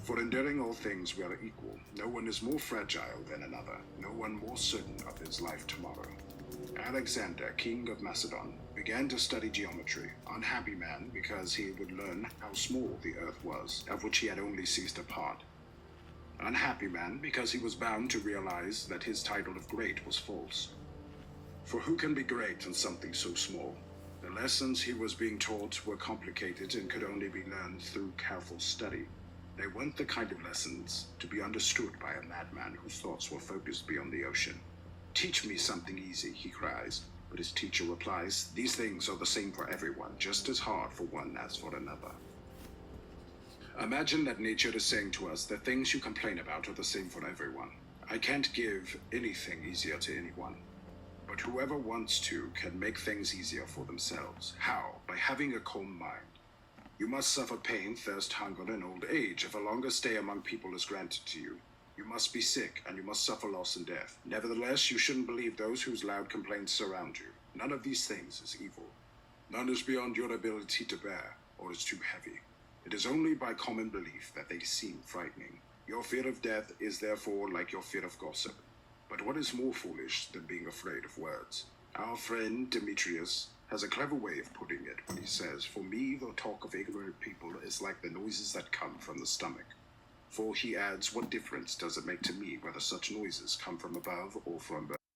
For enduring all things we are equal. No one is more fragile than another, no one more certain of his life tomorrow. Alexander, king of Macedon, began to study geometry, unhappy man because he would learn how small the earth was, of which he had only seized a part. Unhappy man because he was bound to realize that his title of great was false. For who can be great in something so small? The lessons he was being taught were complicated and could only be learned through careful study. They weren't the kind of lessons to be understood by a madman whose thoughts were focused beyond the ocean. Teach me something easy, he cries, but his teacher replies, these things are the same for everyone, just as hard for one as for another. Imagine that nature is saying to us that things you complain about are the same for everyone. I can't give anything easier to anyone. But whoever wants to can make things easier for themselves. How? By having a calm mind. You must suffer pain, thirst, hunger, and old age if a longer stay among people is granted to you. You must be sick, and you must suffer loss and death. Nevertheless, you shouldn't believe those whose loud complaints surround you. None of these things is evil. None is beyond your ability to bear, or is too heavy. It is only by common belief that they seem frightening. Your fear of death is therefore like your fear of gossip. But what is more foolish than being afraid of words? Our friend Demetrius has a clever way of putting it when he says, "For me, the talk of ignorant people is like the noises that come from the stomach." For he adds, "What difference does it make to me whether such noises come from above or from below?"